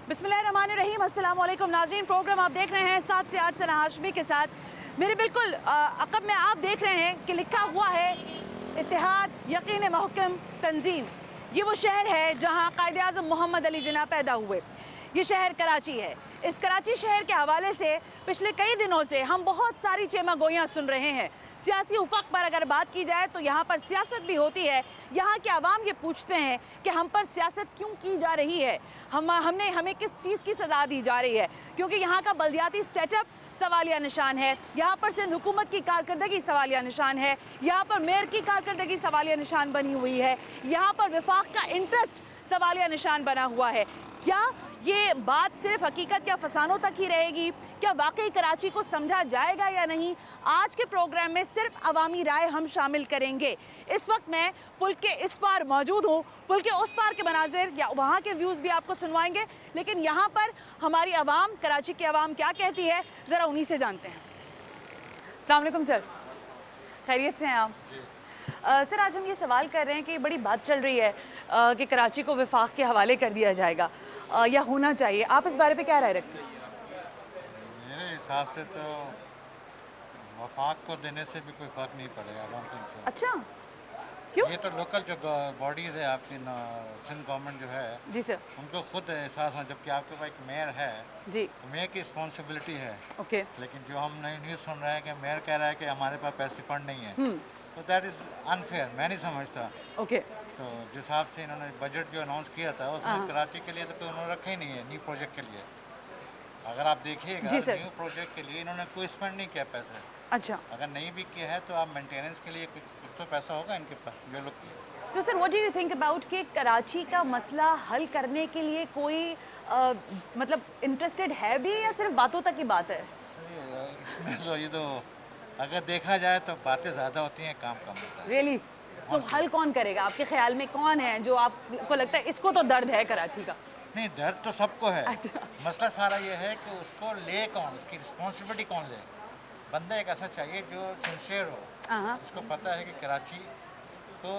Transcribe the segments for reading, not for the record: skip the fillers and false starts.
बिस्मिल्लाहिर्रहमानिर्रहीम, अस्सलाम वालेकुम नाज़रीन। प्रोग्राम आप देख रहे हैं 7 से 8 सना हाशमी के साथ। मेरे बिल्कुल अक़ब में आप देख रहे हैं कि लिखा हुआ है इत्तेहाद यकीन महकम तंजीम। ये वो शहर है जहाँ कायद आज़म मोहम्मद अली जिन्ना पैदा हुए। ये शहर कराची है। इस कराची शहर के हवाले से पिछले कई दिनों से हम बहुत सारी चेमागोइयाँ सुन रहे हैं। सियासी उफ़क़ पर अगर बात की जाए तो यहाँ पर सियासत भी होती है। यहाँ के आवाम ये पूछते हैं कि हम पर सियासत क्यों की जा रही है, हमें किस चीज़ की सज़ा दी जा रही है, क्योंकि यहाँ का बल्दियाती सेटअप सवालिया निशान है। यहाँ पर सिंध हुकूमत की कारकर्दगी सवालिया निशान है। यहाँ पर मेयर की कारकर्दगी सवालिया निशान बनी हुई है। यहाँ पर वफाक का इंटरेस्ट सवालिया निशान बना हुआ है। क्या ये बात सिर्फ हकीकत या फसानों तक ही रहेगी? क्या वाकई कराची को समझा जाएगा या नहीं? आज के प्रोग्राम में सिर्फ अवामी राय हम शामिल करेंगे। इस वक्त मैं पुल के इस पार मौजूद हूँ, पुल के उस पार के मनाजिर या वहाँ के व्यूज़ भी आपको सुनवाएंगे, लेकिन यहाँ पर हमारी आवाम, कराची की आवाम क्या कहती है, ज़रा उन्हीं से जानते हैं। अस्सलाम वालेकुम सर, खैरियत से हैं आप? सर, आज हम ये सवाल कर रहे हैं कि बड़ी बात चल रही है कि कराची को वफाक के हवाले कर दिया जाएगा या होना चाहिए। आप इस बारे पे क्या राय रखते हैं? मेरे हिसाब से तो वफाक को देने से भी कोई फ़र्क नहीं पड़ेगा। I don't think so। अच्छा, क्यों? ये तो लोकल जो बॉडीज़ है आपकी सिंध गवर्नमेंट जो है, जी सर। उनको खुद एहसास हो, जबकि आपके पास एक मेयर है जी। तो मेयर की रिस्पॉन्सिबिलिटी है। ओके। लेकिन जो हम नई न्यूज़ सुन रहे हैं कि मेयर कह रहा है कि हमारे पास पैसे फंड नहीं है, तो दैट इज़ अनफेयर। मैं नहीं समझता। ओके। तो जिस हिसाब से इन्होंने बजट जो अनाउंस किया था उसमें कराची के लिए तो कोई उन्होंने रखा ही नहीं है न्यू प्रोजेक्ट के लिए। अगर आप देखिएगा न्यू प्रोजेक्ट के लिए इन्होंने कोई स्पेंड नहीं किया पैसे। अच्छा, अगर नहीं भी किया है तो आप मेंटेनेंस के लिए कुछ तो पैसा होगा इनके पास जो लोग तो sir what do you think about कि कराची का मसला हल करने के लिए कोई मतलब इंटरेस्टेड है भी या सिर्फ बातों तक ही बात है? इसमें तो ये तो अगर देखा जाए तो बातें ज़्यादा होती हैं, काम कम होता है। रियली? सो हल कौन करेगा आपके ख्याल में? कौन है जो आपको लगता है इसको तो दर्द है कराची का? नहीं, दर्द तो सबको है। अच्छा। मसला सारा ये है कि उसको ले कौन, उसकी रिस्पॉन्सिबिलिटी कौन ले। बंदा एक ऐसा चाहिए जो सिंसियर हो, उसको पता है कि कराची को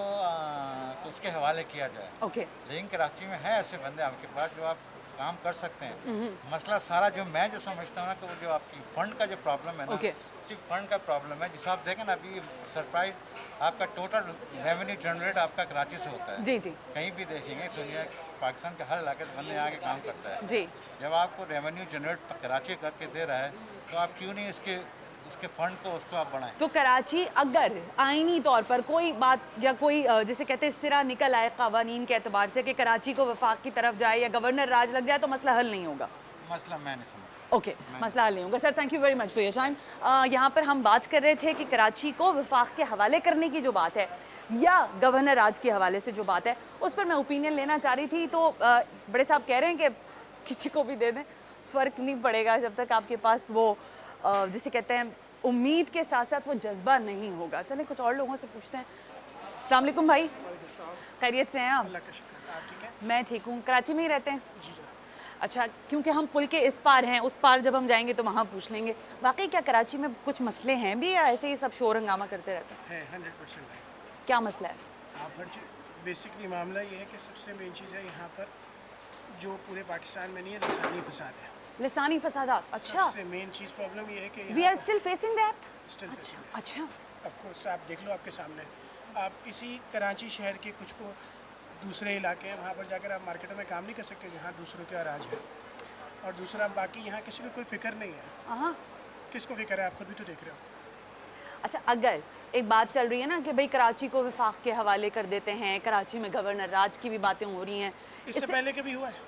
उसके हवाले किया जाए। ओके। लेकिन कराची में है ऐसे बंदे आपके पास जो आप काम कर सकते हैं। मसला सारा जो मैं जो समझता हूँ ना कि वो जो आपकी फंड का जो प्रॉब्लम है ना, सिर्फ फंड का प्रॉब्लम है। जिसे आप देखें ना, अभी सरप्राइज आपका टोटल रेवेन्यू जनरेट आपका कराची से होता है। जी जी। कहीं भी देखेंगे दुनिया पाकिस्तान के हर इलाके से बंदे आके काम करता है। जी। जब आपको रेवेन्यू जनरेट कराची करके दे रहा है तो आप क्यों नहीं उसके फंड को उसको आप बढ़ाएं। तो कराची अगर आईनी तौर पर कोई बात या कोई जैसे कहते हैं सिरा निकल आए कवानीन के एतबार से कि कराची को वफाक की तरफ जाए या गवर्नर राज लग जाए तो मसला हल नहीं होगा? मसला मैं नहीं समझता। ओके, मसला हल नहीं होगा। Sir thank you very much for your time. यहाँ पर हम बात कर रहे थे कि कराची को वफाक के हवाले करने की जो बात है या गवर्नर राज के हवाले से जो बात है उस पर मैं ओपिनियन लेना चाह रही थी। तो बड़े साहब कह रहे हैं कि किसी को भी दे दें, फ़र्क नहीं पड़ेगा जब तक आपके पास वो जिसे कहते हैं उम्मीद के साथ साथ वो जज्बा नहीं होगा। चलें कुछ और लोगों से पूछते हैं। अस्सलाम वालेकुम भाई, खैरियत से हैं आप? अल्लाह का शुक्र। आप ठीक है? मैं ठीक हूँ। कराची में ही रहते हैं? जी जी। अच्छा, क्योंकि हम पुल के इस पार हैं, उस पार जब हम जाएंगे तो वहाँ पूछ लेंगे। वाकई क्या कराची में कुछ मसले हैं भी या ऐसे ही सब शोर हंगामा करते रहते हैं? है 100% है। क्या मसला है? आप हर चीज़ बेसिकली मामला ये है कि सबसे मेन चीज़ है यहाँ पर जो पूरे पाकिस्तान में नहीं है, लिसानी फसाद है। लिसानी फसादात? अच्छा, सबसे मेन चीज़ प्रॉब्लम ये है कि we are still facing that? Still facing. अच्छा। ऑफ कोर्स आप देख लो आपके सामने, आप इसी कराची शहर के कुछ को दूसरे इलाके हैं वहाँ पर जाकर आप मार्केटों में काम नहीं कर सकते जहाँ दूसरों के राज है। और दूसरा बाकी यहाँ किसी को कोई फिक्र नहीं है। हाँ, किसको फिक्र है? आप खुद भी तो देख रहे हो। अच्छा, अगर एक बात चल रही है ना कि भाई कराची को वफाक के हवाले कर देते हैं, कराची में गवर्नर राज की भी बातें हो रही हैं, इससे पहले कभी हुआ है?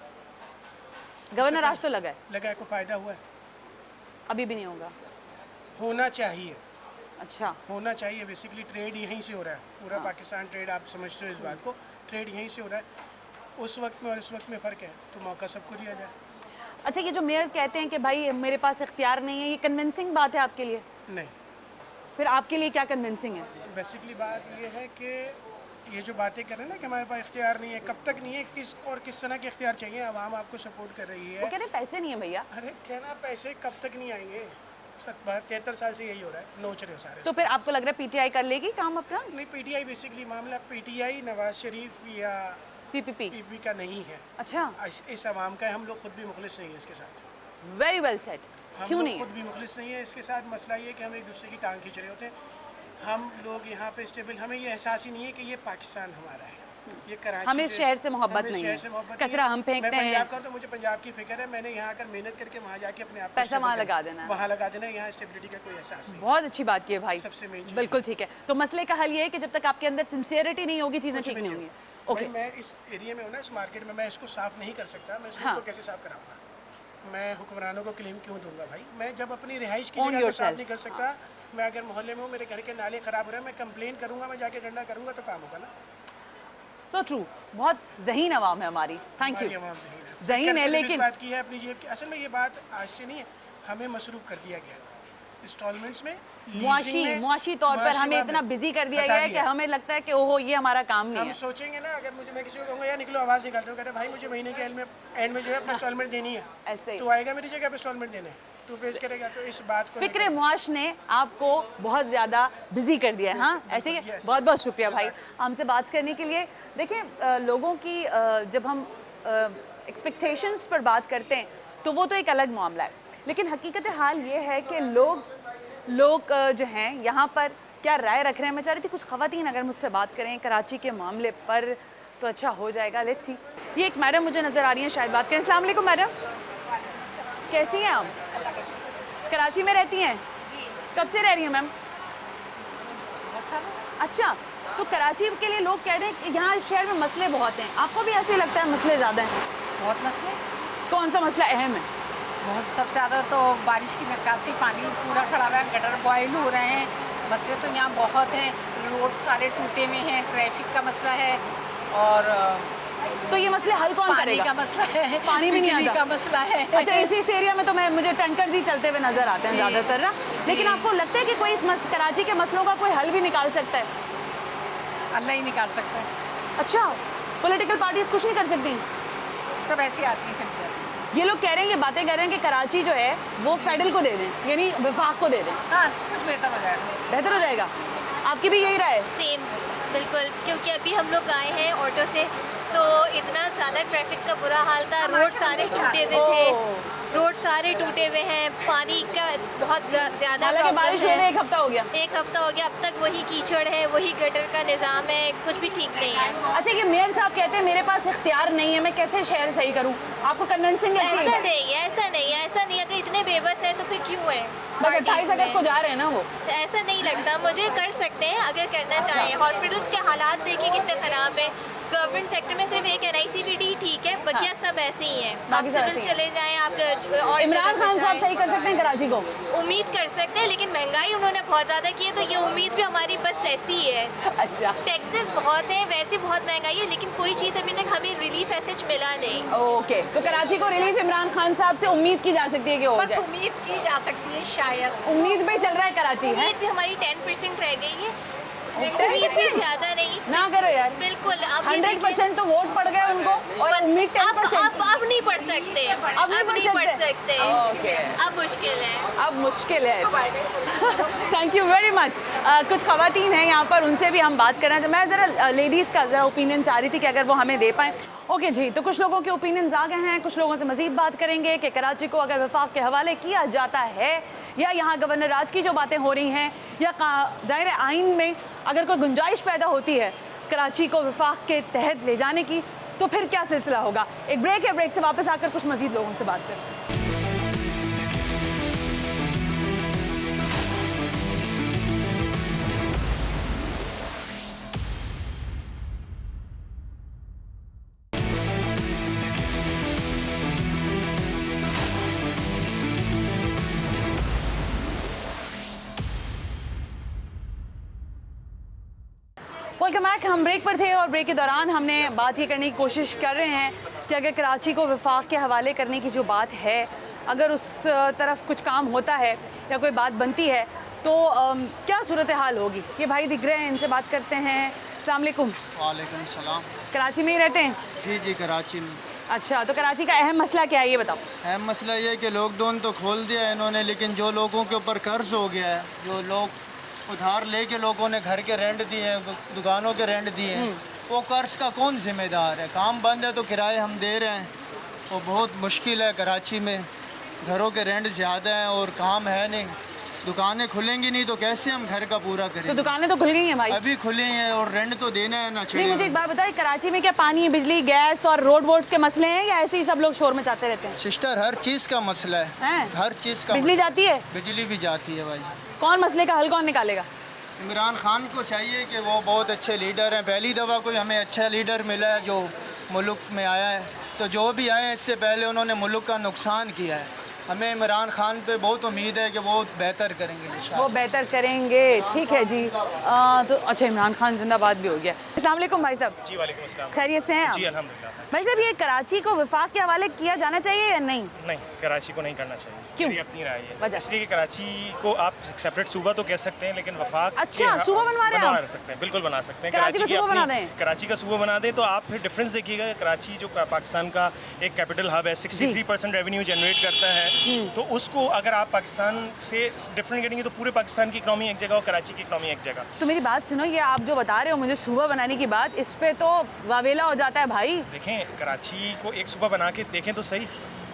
गवर्नर राज तो लगा है, लगा है, कोई फ़ायदा हुआ है? अभी भी नहीं होगा। होना चाहिए। अच्छा, होना चाहिए। बेसिकली ट्रेड यहीं से हो रहा है, पूरा पाकिस्तान ट्रेड, आप समझते हो इस बात को, ट्रेड यहीं से हो रहा है। उस वक्त में और इस वक्त में फ़र्क है, तो मौका सबको दिया जाए। अच्छा, ये जो मेयर कहते हैं कि भाई मेरे पास इख्तियार नहीं है, ये कन्विंसिंग बात है आपके लिए? नहीं, फिर आपके लिए क्या कन्विंसिंग है? बेसिकली बात ये है कि ये जो बातें कर रहे हैं ना कि हमारे पास इख्तियार नहीं है, कब तक नहीं है, किस तरह के इख्तियार चाहिए? आवाम आपको सपोर्ट कर रही वो है। कह रहे पैसे नहीं है भैया। अरे कहना पैसे कब तक नहीं आएंगे? 73 साल से यही हो रहा है, नोच रहे सारे। तो फिर आपको लग रहा है पीटीआई कर लेगी काम अपना? नहीं, पीटीआई बेसिकली मामला पीटीआई नवाज शरीफ या पीपीपी पीपीपी का नहीं है। अच्छा, इस आवाम का है, हम लोग खुद भी मुखलिस नहीं है इसके साथ। Very well said. हम क्यों लोग नहीं खुद भी मुखलिस नहीं है इसके साथ। मसला ये है कि हम एक दूसरे की टांग खींच रहे होते हैं। हम लोग यहाँ पे स्टेबल, हमें ये एहसास ही नहीं है कि ये पाकिस्तान हमारा है, ये कराची हमें इस शहर से मोहब्बत हमें नहीं शहर है। से मोहब्बत कचरा नहीं है। हम फेंकते मैं हैं। पंजाब का हूं, तो मुझे पंजाब की फिक्र है। मैंने यहाँ आकर मेहनत करके वहाँ जाके अपने आप को पैसा stable वहाँ करना- लगा देना है। वहाँ लगा देना है। यहाँ स्टेबिलिटी का कोई एहसास नहीं। बहुत अच्छी बात की है भाई, सबसे main चीज़ बिल्कुल ठीक है। तो मसले का हल ये है कि जब तक आपके अंदर सिंसियरिटी नहीं होगी चीज़ें कुछ ठीक भी नहीं नहीं होंगी। ओके, मैं इस एरिया में हूँ ना, इस मार्केट में, मैं इसको साफ नहीं कर सकता। मैं इस हाँ। को कैसे साफ कराऊंगा? मैं हुक्मरानों को क्लेम क्यों दूंगा भाई? मैं जब अपनी रिहाइश की Own जगह को yourself. साफ नहीं कर सकता, मैं अगर मोहल्ले में हूँ, मेरे घर के नाले खराब हो रहे हैं, मैं कंप्लेन करूंगा, मैं जाके डंडा करूंगा तो काम होगा ना। So true. बहुत ज़हीन आवाम है हमारी। थैंक हमारी यू। आवाम ज़हीन है। ज़हीन फिक्र है, सिर्फ इस लेकिन बात की है अपनी जेब की। असल में ये बात आज से नहीं है, हमें मसरूफ कर दिया गया इंस्टॉलमेंट्स में, मुआशी तौर पर हमें इतना बिजी कर दिया गया है कि हमें लगता है कि ओहो ये हमारा काम नहीं हम है। सोचेंगे ना, अगर मैं किसी को कहूँगा यार निकलो आवाज़ निकाल रहे हो, कहते भाई मुझे महीने के एंड में जो है अपनी इंस्टॉलमेंट देनी है, ऐसे ही तू आएगा मेरी जगह पे इंस्टॉलमेंट देने, तू पेश करेगा। तो इस बात को फिक्र मुआश ने आपको बहुत ज़्यादा बिजी कर दिया है। हाँ, ऐसे ही। yes. बहुत बहुत शुक्रिया भाई हमसे बात करने के लिए। देखिए, लोगों की जब हम एक्सपेक्टेशंस पर बात करते हैं तो वो तो एक अलग मामला है, लेकिन हकीकत हाल ये है कि लोग जो हैं यहाँ पर क्या राय रख रहे हैं। मैं चाह रही थी कुछ ख़वातीन अगर मुझसे बात करें कराची के मामले पर तो अच्छा हो जाएगा। Let's see. ये एक मैडम मुझे नज़र आ रही हैं, शायद बात करें। अस्सलाम वालेकुम मैडम, कैसी हैं आप? कराची में रहती हैं? जी, कब से रह रही हैं मैम? बहुत सारा। अच्छा, तो कराची के लिए लोग कह रहे हैं कि यहाँ इस शहर में मसले बहुत हैं। आपको भी ऐसे ही लगता है मसले ज़्यादा हैं? बहुत मसले, कौन सा मसला अहम है? बहुत सबसे ज़्यादा तो बारिश की निकासी, पानी पूरा खड़ा हुआ है, गटर बॉयल हो रहे हैं। मसले तो यहाँ बहुत हैं, रोड सारे टूटे हुए हैं, ट्रैफिक का मसला है, और तो ये मसले हल कौन पानी करेगा? का मसला है, पानी भी नहीं बिजली आता। का मसला है। अच्छा, इस एरिया में तो मुझे टैंकर्स ही चलते हुए नजर आते हैं जी, ज़्यादातर ना। लेकिन जी। आपको लगता है कि कोई इस कराची के मसलों का कोई हल भी निकाल सकता है? अल्लाह ही निकाल सकता है। अच्छा, पॉलिटिकल पार्टीज कुछ नहीं कर सकती? सब ऐसी आती हैं, चली जाती हैं। ये लोग कह रहे हैं, ये बातें कह रहे हैं कि कराची जो है वो फेडरल को दे दें, यानी वफाक को दे दें, हाँ, कुछ बेहतर हो जाएगा। बेहतर हो जाएगा। आपकी भी यही राय है? सेम, बिल्कुल। क्योंकि अभी हम लोग आए हैं ऑटो से, तो इतना ज़्यादा ट्रैफिक का बुरा हाल था, रोड सारे टूटे हुए थे, रोड सारे टूटे हुए हैं, पानी का बहुत ज़्यादा हालांकि बारिश प्रॉब्लम होने है। एक हफ्ता हो गया। एक हफ्ता हो गया, अब तक वही कीचड़ है, वही गटर का निज़ाम है, कुछ भी ठीक नहीं है। अच्छा, ये मेयर साहब कहते हैं मेरे पास इख्तियार नहीं है, मैं कैसे शहर सही करूं? आपको कन्विंसिंग लगती ऐसा है? नहीं है, ऐसा नहीं है, ऐसा नहीं है। अगर इतने बेबस है तो फिर क्यों है? बस 28 अगस्त को जा रहे हैं ना वो। तो ऐसा नहीं लगता मुझे, कर सकते हैं अगर करना चाहें। हॉस्पिटल्स के हालात देखिए कितने ख़राब है। गवर्नमेंट सेक्टर में सिर्फ एक NICVD ठीक है, बकिया सब ऐसे ही हैं। आप बाकी सब सिविल ऐसे ही चले जाएं, आप और इमरान जगह खान पर साहब जाएं। सही कर सकते हैं कराची को? उम्मीद कर सकते हैं, लेकिन महंगाई उन्होंने बहुत ज़्यादा की है, तो ये उम्मीद भी हमारी बस ऐसी ही है। अच्छा, टैक्सेस बहुत हैं, वैसे बहुत महंगाई है, लेकिन कोई चीज़ अभी तक हमें रिलीफ ऐसे मिला नहीं। ओके। तो कराची को रिलीफ इमरान खान साहब से उम्मीद की जा सकती है कि हो बस जाए? उम्मीद की जा सकती है, शायद। उम्मीद पे चल रहा है कराची है? उम्मीद भी हमारी 10% रह गई है, उम्मीद भी ज़्यादा नहीं। ना करो यार, बिल्कुल, अब ये 100% तो वोट पड़ गए उनको और पर उम्मीद 10%। अब नहीं पढ़ सकते, अब नहीं पढ़ सकते। ओके, अब मुश्किल है। अब मुश्किल है। Thank you very much. कुछ खवातीन हैं यहाँ पर, उनसे भी हम बात करना चाहिए। मैं ज़रा लेडीज़ का ज़रा ओपिनियन चाह रही थी कि अगर वो हमें दे पाएँ। ओके जी, तो कुछ लोगों के ओपिनियंस आ गए हैं, कुछ लोगों से मज़ीद बात करेंगे कि कराची को अगर वफाक के हवाले किया जाता है या यहाँ गवर्नर राज की जो बातें हो रही हैं या दायरे आइन में अगर कोई गुंजाइश पैदा होती है कराची को वफाक के तहत ले जाने की, तो फिर क्या सिलसिला होगा। एक ब्रेक है, ब्रेक से वापस आकर कुछ मज़ीद लोगों से बात करते हैं। Welcome back. हम ब्रेक पर थे और ब्रेक के दौरान हमने बात ये करने की कोशिश कर रहे हैं कि अगर कराची को वफाक के हवाले करने की जो बात है, अगर उस तरफ कुछ काम होता है या कोई बात बनती है तो क्या सूरत हाल होगी। ये भाई दिख रहे हैं, इनसे बात करते हैं। अस्सलाम वालेकुम। वालेकुम सलाम। कराची में ही रहते हैं? जी जी, कराची में। अच्छा, तो कराची का अहम मसला क्या है ये बताओ। अहम मसला ये है कि लॉकडाउन तो खोल दिया है इन्होंने, लेकिन जो लोगों के ऊपर कर्ज हो गया है, जो लोग उधार लेके लोगों ने घर के रेंट दिए हैं, दुकानों के रेंट दिए हैं, वो कर्ज का कौन ज़िम्मेदार है? काम बंद है तो किराए हम दे रहे हैं। वो बहुत मुश्किल है कराची में, घरों के रेंट ज़्यादा हैं और काम है नहीं। दुकानें खुलेंगी नहीं तो कैसे हम घर का पूरा तो करेंगे? दुकानें तो खुल गई हैं भाई। अभी खुली हैं और रेंट तो देना है ना। नहीं, मुझे एक बात बताइए, कराची में क्या पानी, बिजली, गैस और रोड वोड्स के मसले हैं या ऐसे ही सब लोग शोर मचाते रहते हैं? सिस्टर, हर चीज़ का मसला है, हैं? हर चीज़ का बिजली जाती है? बिजली भी जाती है भाई। कौन मसले का हल कौन निकालेगा? इमरान खान को चाहिए कि वो बहुत अच्छे लीडर हैं। पहली दफ़ा कोई हमें अच्छा लीडर मिला है जो मुल्क में आया है, तो जो भी आए इससे पहले उन्होंने मुल्क का नुकसान किया है। हमें इमरान खान पे बहुत उम्मीद है कि वो बेहतर करेंगे इंशाअल्लाह। वो बेहतर करेंगे, ठीक है जी। तो अच्छा, इमरान खान जिंदाबाद भी हो गया। अस्सलाम वालेकुम भाई साहब। जी वालेकुम अस्सलाम। खैरियत से हैं आप? जी अल्हम्दुलिल्लाह। भाई साहब, ये कराची को वफाक के हवाले किया जाना चाहिए या नहीं? नहीं, कराची को नहीं करना चाहिए। क्यों? मेरी अपनी राय है। वजह? इसलिए कि कराची को आप सेपरेट सूबा तो कह सकते हैं, लेकिन वफाक अच्छा, सूबा बनवा रहे हैं आप? सकते हैं, बिल्कुल बना सकते हैं। कराची को की सूबा अपनी- बना दें? कराची का सूबा बना दें तो आप फिर डिफरेंस देखिएगा। कराची जो पाकिस्तान का एक कैपिटल हब है, 63% रेवेन्यू जनरेट करता है, तो उसको अगर आप पाकिस्तान से डिफरेंट करेंगे तो पूरे पाकिस्तान की इकनॉमी एक जगह और कराची की इकनॉमी एक जगह। तो मेरी बात सुनो, ये आप जो बता रहे हो मुझे सूबा बनाने की बात, इस पे तो वावेला हो जाता है भाई। देखें, कराची को एक सूबा बना के देखें तो सही।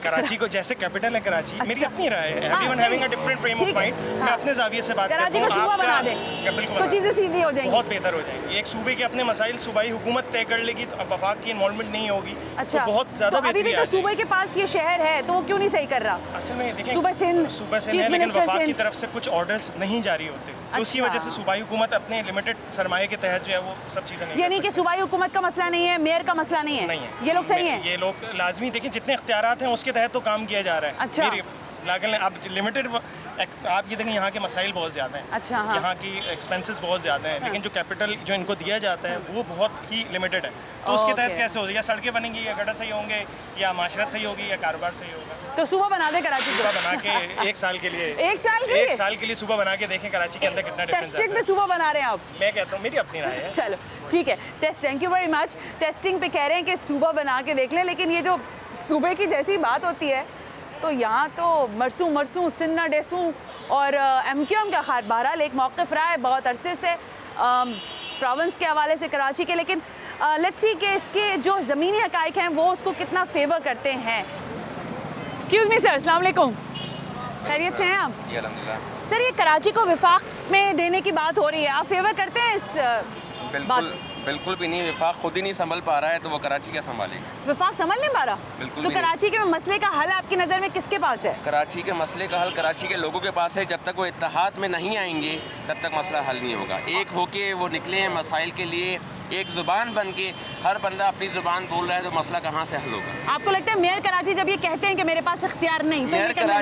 कराची को जैसे कैपिटल है कराची, मेरी अपनी राय है। हाँ, everyone having a different frame of ठीक है, माइंड। हाँ। मैं अपने जाविये से बात करता कराची हूँ। को सूबा बना दें बिल्कुल तो बना चीज़ें सीधी हो जाएंगी। बहुत बेहतर हो जाएंगी। एक सूबे के अपने मसाइल सूबाई हुकूमत तय कर लेगी, तो अब वफाक की इन्वॉल्वमेंट नहीं होगी। अच्छा, तो बहुत ज़्यादा तो अभी भी बेहतरी तो आ सूबे जाएगी। के पास ये शहर है, तो वो क्यों नहीं सही कर रहा? असल में देखें, सूबा सिंध, सूबा सिंध चीफ है, लेकिन मिनिस्टर वफाक की सिंध। तरफ से कुछ ऑर्डर्स नहीं जारी होते, तो उसकी अच्छा। वजह से सूबाई हुकूमत अपने लिमिटेड सरमाए के तहत जो है वो सब चीज़ें नहीं यानी कर कि सकती। सूबाई हुकूमत का मसला नहीं है, मेयर का मसला नहीं है, नहीं है, ये लोग सही हैं? ये लोग लाजमी देखें, जितने इख्तियारात हैं उसके तहत तो काम किया जा रहा है। अच्छा। लागल आप लिमिटेड, आप ये देखें यहाँ के मसाइल बहुत ज़्यादा हैं। अच्छा, हाँ। यहाँ की एक्सपेंसेस बहुत ज़्यादा हैं, लेकिन जो कैपिटल जो इनको दिया जाता है वो बहुत ही लिमिटेड है। तो उसके तहत ओके। कैसे हो, या सड़कें बनेंगी, या गटर सही होंगे, या माशरत सही होगी, या कारोबार सही होगा। तो सूबा बना दे कराची सुबह को। बना के एक साल के लिए एक साल के लिए? एक साल के लिए सुबह बना के देखें कराची के अंदर कितना डिफरेंस टेस्टिंग आता पे है। सूबा बना रहे हैं आप? मैं कहता हूँ, मेरी अपनी राय है। चलो ठीक है, test, thank you very much. Testing पे कह रहे हैं कि सूबा बना के देख लें, लेकिन ये जो सूबे की जैसी बात होती है तो यहाँ तो मरसूं सिन्ना डेसूं और MQM का खार बहरहाल एक मौक़िफ़ रहा है बहुत अरसे से प्रोविंस के हवाले से कराची के, लेकिन लेट्स सी कि इसके जो ज़मीनी हक़ाइक़ हैं वो उसको कितना फेवर करते हैं। एक्सक्यूज़ मी सर, अस्सलाम वालेकुम। खैरियत से हैं आप? जी अल्हम्दुलिल्लाह। सर, ये कराची को विफाक में देने की बात हो रही है, आप फेवर करते हैं इस बिल्कुल बिल्कुल भी नहीं। विफाक खुद ही नहीं संभल पा रहा है तो वो कराची क्या संभालेगा? विफाक समझ नहीं पा रहा? बिल्कुल तो भी नहीं। कराची के मसले का हल आपकी नज़र में किसके पास है? कराची के मसले का हल कराची के लोगों के पास है। जब तक वो इत्तेहाद में नहीं आएंगे तब तक मसला हल नहीं होगा। एक होके वो निकले हैं मसाइल के लिए, एक ज़ुबान बन के हर बंदा अपनी ज़ुबान बोल रहा है, तो मसला कहाँ से हल होगा? आपको लगता है मेयर कराची जब ये कहते हैं कि मेरे पास इख्तियार नहीं, तो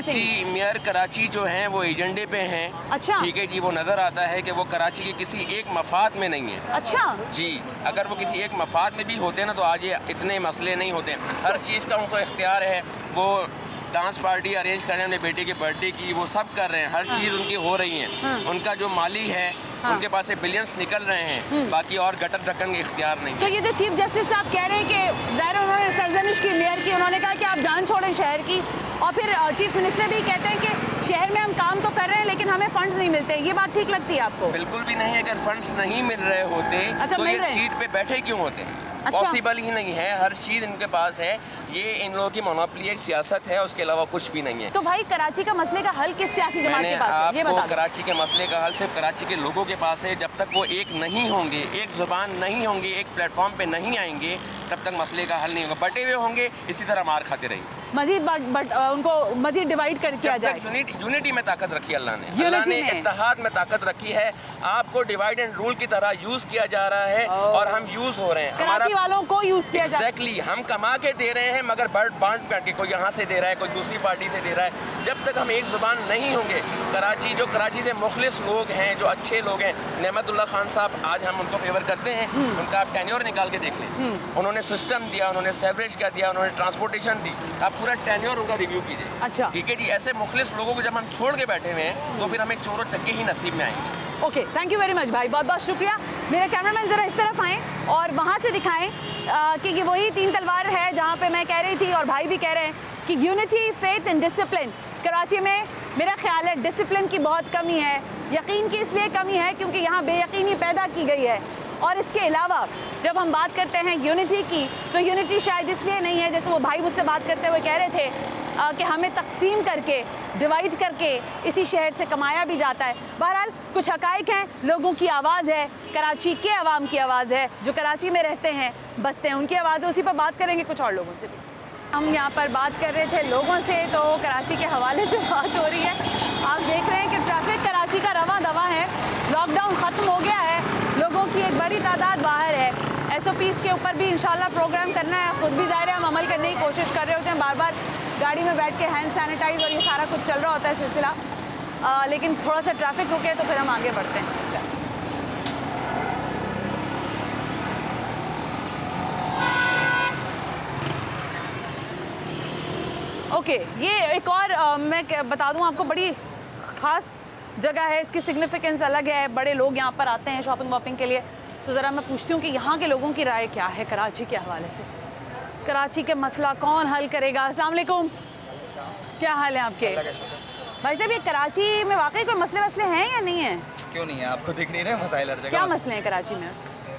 ये मेयर कराची जो हैं वो एजेंडे पे हैं। अच्छा। ठीक है जी, वो नज़र आता है कि वो कराची के किसी एक मफाद में नहीं है। अच्छा, जी, अगर वो किसी एक मफाद में भी होते ना तो आज ये इतने मसले नहीं होते। हर चीज़ का उनको इख्तियार है। वो डांस पार्टी अरेंज कर रहे हैं अपने बेटे के बर्थडे की, वो सब कर रहे हैं, हर चीज़ उनकी हो रही है। उनका जो माली है उनके पास से बिलियंस निकल रहे हैं, बाकी और गटर ढक्कन के इख्तियार नहीं तो है। ये जो चीफ जस्टिस साहब कह रहे हैं कि ज़ाहिर उन्होंने सरजनिश की मेयर की, उन्होंने कहा कि आप जान छोड़ें शहर की, और फिर चीफ मिनिस्टर भी कहते हैं कि शहर में हम काम तो कर रहे हैं लेकिन हमें फंड्स नहीं मिलते, ये बात ठीक लगती है आपको? बिल्कुल भी नहीं। अगर फंड्स नहीं मिल रहे होते अच्छा, तो मिल ये रहे हैं। सीट पे बैठे क्यों होते? अच्छा। पॉसिबल ही नहीं है। हर चीज़ इनके पास है। ये इन लोगों की मोनोपोली एक सियासत है, उसके अलावा कुछ भी नहीं है। तो भाई कराची का मसले का हल किस सियासी जमात मैंने के पास है, ये आपको बता दो। कराची के मसले का हल सिर्फ कराची के लोगों के पास है। जब तक वो एक नहीं होंगे, एक ज़ुबान नहीं होंगे, एक प्लेटफॉर्म पे नहीं आएंगे, तब तक मसले का हल नहीं होगा। बटे हुए होंगे, इसी तरह मार खाते रहेंगे। मजीद उनको मजीद डिवाइड कर किया जब जाए। तक यूनिटी में ताकत रखी है अल्लाह ने। Unity अल्लाह ने में। इत्तेहाद में ताकत रखी है। आपको डिवाइड एंड रूल की तरह यूज़ किया जा रहा है और हम यूज़ हो रहे हैं। कराची वालों को यूज़ किया जाए। एग्जैक्टली, हम कमा के दे रहे हैं मगर बांट करके, कोई यहाँ से दे रहा है, कोई दूसरी पार्टी से दे रहा है। जब तक हम एक ज़ुबान नहीं होंगे, कराची से मुखलिस लोग हैं, जो अच्छे लोग हैं, नेमतुल्लाह खान साहब, आज हम उनको फेवर करते हैं। उनका आप टेन्योर निकाल के देख लें। उन्होंने सिस्टम दिया, उन्होंने सेवरेज का दिया, उन्होंने ट्रांसपोर्टेशन दी। आप पूरा टेन्योर उनका रिव्यू कीजिए। अच्छा। ठीक है जी। ऐसे मुखलिस लोगों को जब हम छोड़ के बैठे हुए हैं तो फिर हमें चोरों चक्के ही नसीब में आएंगे। Okay, thank you very much भाई, बहुत बहुत शुक्रिया। मेरे कैमरामैन ज़रा इस तरफ आएँ और वहाँ से दिखाएं कि ये वही तीन तलवार है जहाँ पे मैं कह रही थी और भाई भी कह रहे हैं कि unity, faith and discipline. Karachi में मेरा ख्याल है डिसिप्लिन की बहुत कमी है, यकीन की इसलिए कमी है क्योंकि यहाँ बेयकीनी पैदा की गई है। और इसके अलावा जब हम बात करते हैं यूनिटी की, तो यूनिटी शायद इसलिए नहीं है, जैसे वो भाई मुझसे बात करते हुए कह रहे थे कि हमें तकसीम करके, डिवाइड करके इसी शहर से कमाया भी जाता है। बहरहाल कुछ हकाइक हैं, लोगों की आवाज़ है, कराची के अवाम की आवाज़ है, जो कराची में रहते हैं, बसते हैं, उनकी आवाज़ है। उसी पर बात करेंगे कुछ और लोगों से भी। हम यहाँ पर बात कर रहे थे लोगों से, तो कराची के हवाले से बात हो रही है। आप देख रहे हैं कि ट्रैफिक कराची का रवां दवा है, लॉकडाउन ख़त्म हो गया है, लोगों की एक बड़ी तादाद बाहर है। SOPs के ऊपर भी इंशाल्लाह प्रोग्राम करना है, खुद भी ज़ाहिर है हम अमल करने की कोशिश कर रहे होते हैं, बार बार गाड़ी में बैठ के हैंड सैनिटाइज और ये सारा कुछ चल रहा होता है सिलसिला, लेकिन थोड़ा सा ट्रैफिक रुके तो फिर हम आगे बढ़ते हैं। ओके, ये एक और मैं बता दूं आपको, बड़ी ख़ास जगह है, इसकी सिग्निफिकेंस अलग है, बड़े लोग यहाँ पर आते हैं शॉपिंग वॉपिंग के लिए। तो ज़रा मैं पूछती हूँ कि यहाँ के लोगों की राय क्या है कराची के हवाले से, कराची के मसला कौन हल करेगा। अस्सलाम वालेकुम, क्या हाल है आपके भाई साहब? ये कराची में वाकई कोई मसले वसले हैं या नहीं है? क्यों नहीं है, आपको दिख नहीं रहे मसाइल हर जगह? क्या मसले हैं कराची में?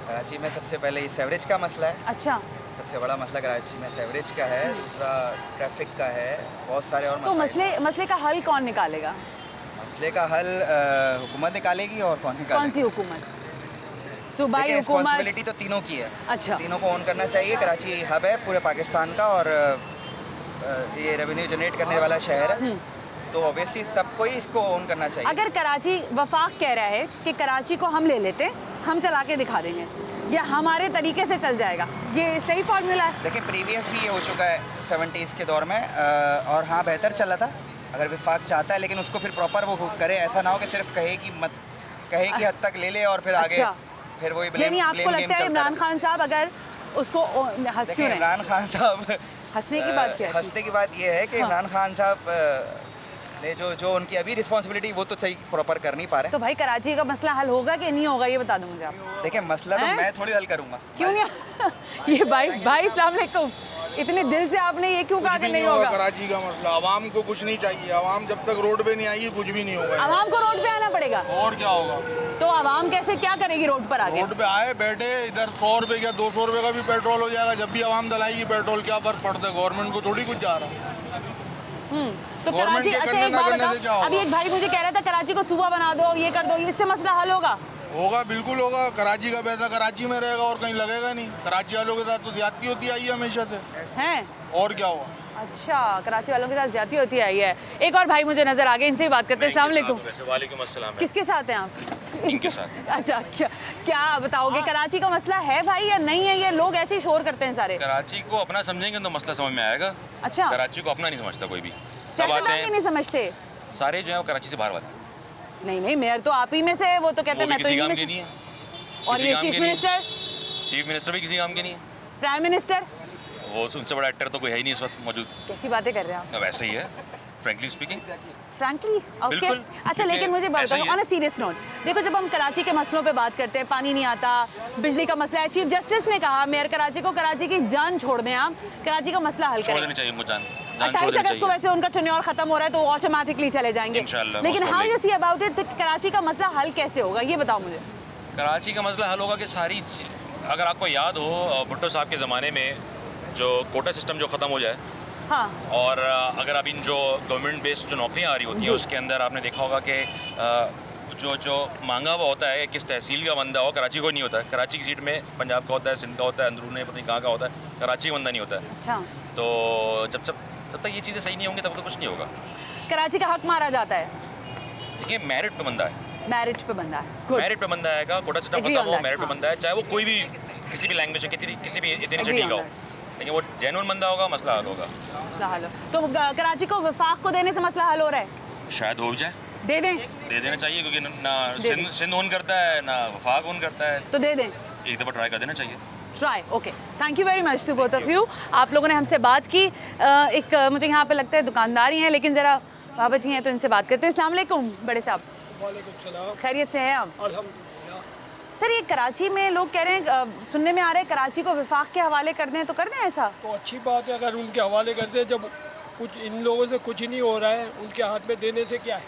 कराची में सबसे पहले ये सेवरेज का मसला है। अच्छा, सबसे बड़ा मसला कराची में सेवरेज का है, दूसरा ट्रैफिक का है, बहुत सारे और तो मसाइल। मसले का हल कौन निकालेगा? मसले का हल हुकूमत निकालेगी, और कौन निकालेगा? कौन सी हुकूमत? सूबाई हुकूमत? रिस्पॉन्सिबिलिटी तो तीनों की है। अच्छा, तीनों को ओन करना चाहिए। कराची हब है पूरे पाकिस्तान का, और ये रेवेन्यू जनरेट करने वाला शहर है, तो ऑब्वियसली सबको ही इसको ओन करना चाहिए। अगर कराची, वफाक कह रहा है कि कराची को हम ले लेते, हम चला के दिखा देंगे, या हमारे तरीके से चल जाएगा, ये सही फार्मूला है? देखिए, प्रीवियस भी ये हो चुका है 70s के दौर में, और हाँ बेहतर चला था। अगर वफाक चाहता है, लेकिन उसको फिर प्रॉपर वो करे, ऐसा ना हो कि सिर्फ कहे की हद तक ले ले और फिर आगे फिर वही ब्लेम नहीं, आपको गेम लगता है इमरान खान साहब अगर उसको हंस क्यों रहे? इमरान खान साहब हंसने की बात क्या है? हंसने की बात ये है कि इमरान खान साहब ने जो उनकी अभी रिस्पॉन्सिबिलिटी वो तो सही प्रॉपर कर नहीं पा रहे। तो भाई कराची का मसला हल होगा कि नहीं होगा, ये बता दो मुझे आप। देखिए, मसला तो मैं थोड़ी हल करूंगा। क्यों नहीं? ये भाई अस्सलाम वालेकुम, इतने दिल से आपने ये क्यों कहा कि नहीं होगा? कराची का मसला, आवाम को कुछ नहीं चाहिए, आवाम जब तक रोड पे नहीं आएगी कुछ भी नहीं होगा। आवाम को रोड पे आना पड़ेगा, और क्या होगा? तो आवाम कैसे क्या करेगी रोड पर आगे? रोड पे आए बैठे, इधर 100 रुपए या 200 रुपए का भी पेट्रोल हो जाएगा, जब भी आवाम दलाएगी पेट्रोल, क्या फर्क पड़ता है? गवर्नमेंट को थोड़ी कुछ जा रहा है। तो कराची, अच्छा एक बात बताओ, अभी एक भाई मुझे कह रहा था कराची को सूबा बना दो, ये कर दो, इससे मसला हल होगा? होगा, बिल्कुल होगा। कराची का पैसा कराची में रहेगा और कहीं लगेगा नहीं। कराची वालों के साथ तो ज्यादती होती आई है हमेशा से, हैं? और क्या हुआ? अच्छा, कराची वालों के साथ ज्यादती होती आई है। एक और भाई मुझे नजर आ गए, इनसे ही बात करते हैं। अस्सलाम वालेकुम। वालेकुम अस्सलाम। किसके साथ हैं आप? इनके साथ। अच्छा, क्या बताओगे, कराची का मसला है भाई या नहीं है? ये लोग ऐसे ही शोर करते हैं सारे। कराची को अपना समझेंगे तो मसला समझ में आएगा। अच्छा, कराची को अपना नहीं समझता कोई भी, सब आते हैं नहीं समझते सारे जो है वो कराची से बाहर वाले। नहीं, मेयर तो आप ही में से, वो तो कहते हैं मैं तो किसी काम के नहीं है। और ये चीफ मिनिस्टर भी किसी काम के नहीं है। प्राइम मिनिस्टर, वो उनसे बड़ा एक्टर तो कोई है ही नहीं इस वक्त मौजूद। कैसी बातें कर रहे हैं आप? वैसे ही है, फ्रैंकली स्पीकिंग। Frankly, okay. अच्छा, लेकिन मुझे बताओ ऑन अ सीरियस नोट, देखो जब हम कराची के मसलों पे बात करते हैं, पानी नहीं आता, बिजली का मसला है, चीफ जस्टिस ने कहा मेयर कराची को कराची की जान छोड़ दें, आप कराची का मसला हल करें। छोड़ देनी चाहिए मुझे जान 28 अगस्त को वैसे उनका टेन्योर खत्म हो रहा है, तो ऑटोमेटिकली चले जाएंगे इंशाल्लाह। लेकिन how you see about it, Karachi का मसला हल कैसे होगा, ये बताओ मुझे। कराची का मसला हल होगा कि सारी, अगर आपको याद हो भुट्टो साहब के ज़माने में जो कोटा सिस्टम जो ख़त्म हो जाए, हाँ, और अगर अब इन जो गवर्नमेंट बेस्ड जो नौकरियां आ रही होती हैं उसके अंदर आपने देखा होगा कि जो मांगा हुआ होता है किस तहसील का बंदा हो, कराची को नहीं होता है। कराची की सीट में पंजाब का होता है, सिंध का होता है, अंदरून पता नहीं कहाँ का होता है, कराची का बंदा नहीं होता है। अच्छा, तो जब तक ये चीज़ें सही नहीं होंगी तब तक कुछ नहीं होगा। कराची का हक मारा जाता है। देखिए, मेरिट पे बंदा है, मैरिज पे बंदा है, मेरिट पे बंदा आएगा, कोटा सिस्टम खत्म हो, मेरिट पे बंदा है, चाहे वो कोई भी किसी भी लैंग्वेज किसी भी एथनिसिटी का हो, लेकिन वो जेन्युइन बंदा होगा, मसला हल होगा। मसला हल हो तो कराची को वफाक को देने से मसला हल हो रहा है? शायद हो जाए, दे दें, दे देना चाहिए, क्योंकि ना सिंध ओन करता है ना वफाक ओन करता है, तो दे दें, एक दफ़ा ट्राई कर देना चाहिए। Try, okay. Thank you very much to both of you. आप लोगों ने हमसे बात की, एक मुझे यहाँ पे लगता है दुकानदार ही हैं, लेकिन ज़रा बाबा जी हैं तो इनसे बात करते हैं। अस्सलाम वालेकुम बड़े साहब। वालेकुम सलाम। खैरियत से हैं आप? अल्हम्दुलिल्लाह। सर, ये कराची में लोग कह रहे हैं, सुनने में आ रहा है कराची को विफाक के हवाले कर दें, तो कर दें ऐसा? तो अच्छी बात है अगर उनके हवाले करते हैं, जब कुछ इन लोगों से कुछ नहीं हो रहा है, उनके हाथ में देने से क्या है,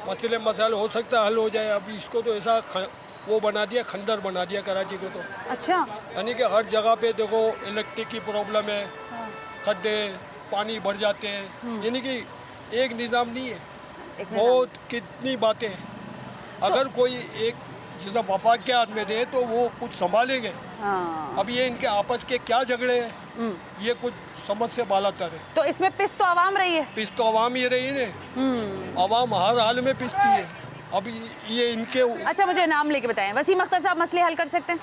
मसले मसाइल हो सकता है हल हो जाए। अभी इसको तो ऐसा वो बना दिया, खंडर बना दिया कराची को तो। अच्छा। यानी कि हर जगह पे देखो इलेक्ट्रिक की प्रॉब्लम है, खड्डे, पानी भर जाते हैं, यानी कि एक निज़ाम नहीं है, बहुत कितनी बातें हैं। अगर कोई एक जैसा वफाक के हाथ में दे तो वो कुछ संभालेंगे। अब ये इनके आपस के क्या झगड़े हैं, ये कुछ समझ से बालातर है। तो इसमें पिस तो आवाम रही है। पिस तो आवाम ही रही है, आवाम हर हाल में पिसती है। अब ये इनके अच्छा, मुझे नाम लेके बताएं। वसीम अख्तर साहब मसले हल कर सकते हैं?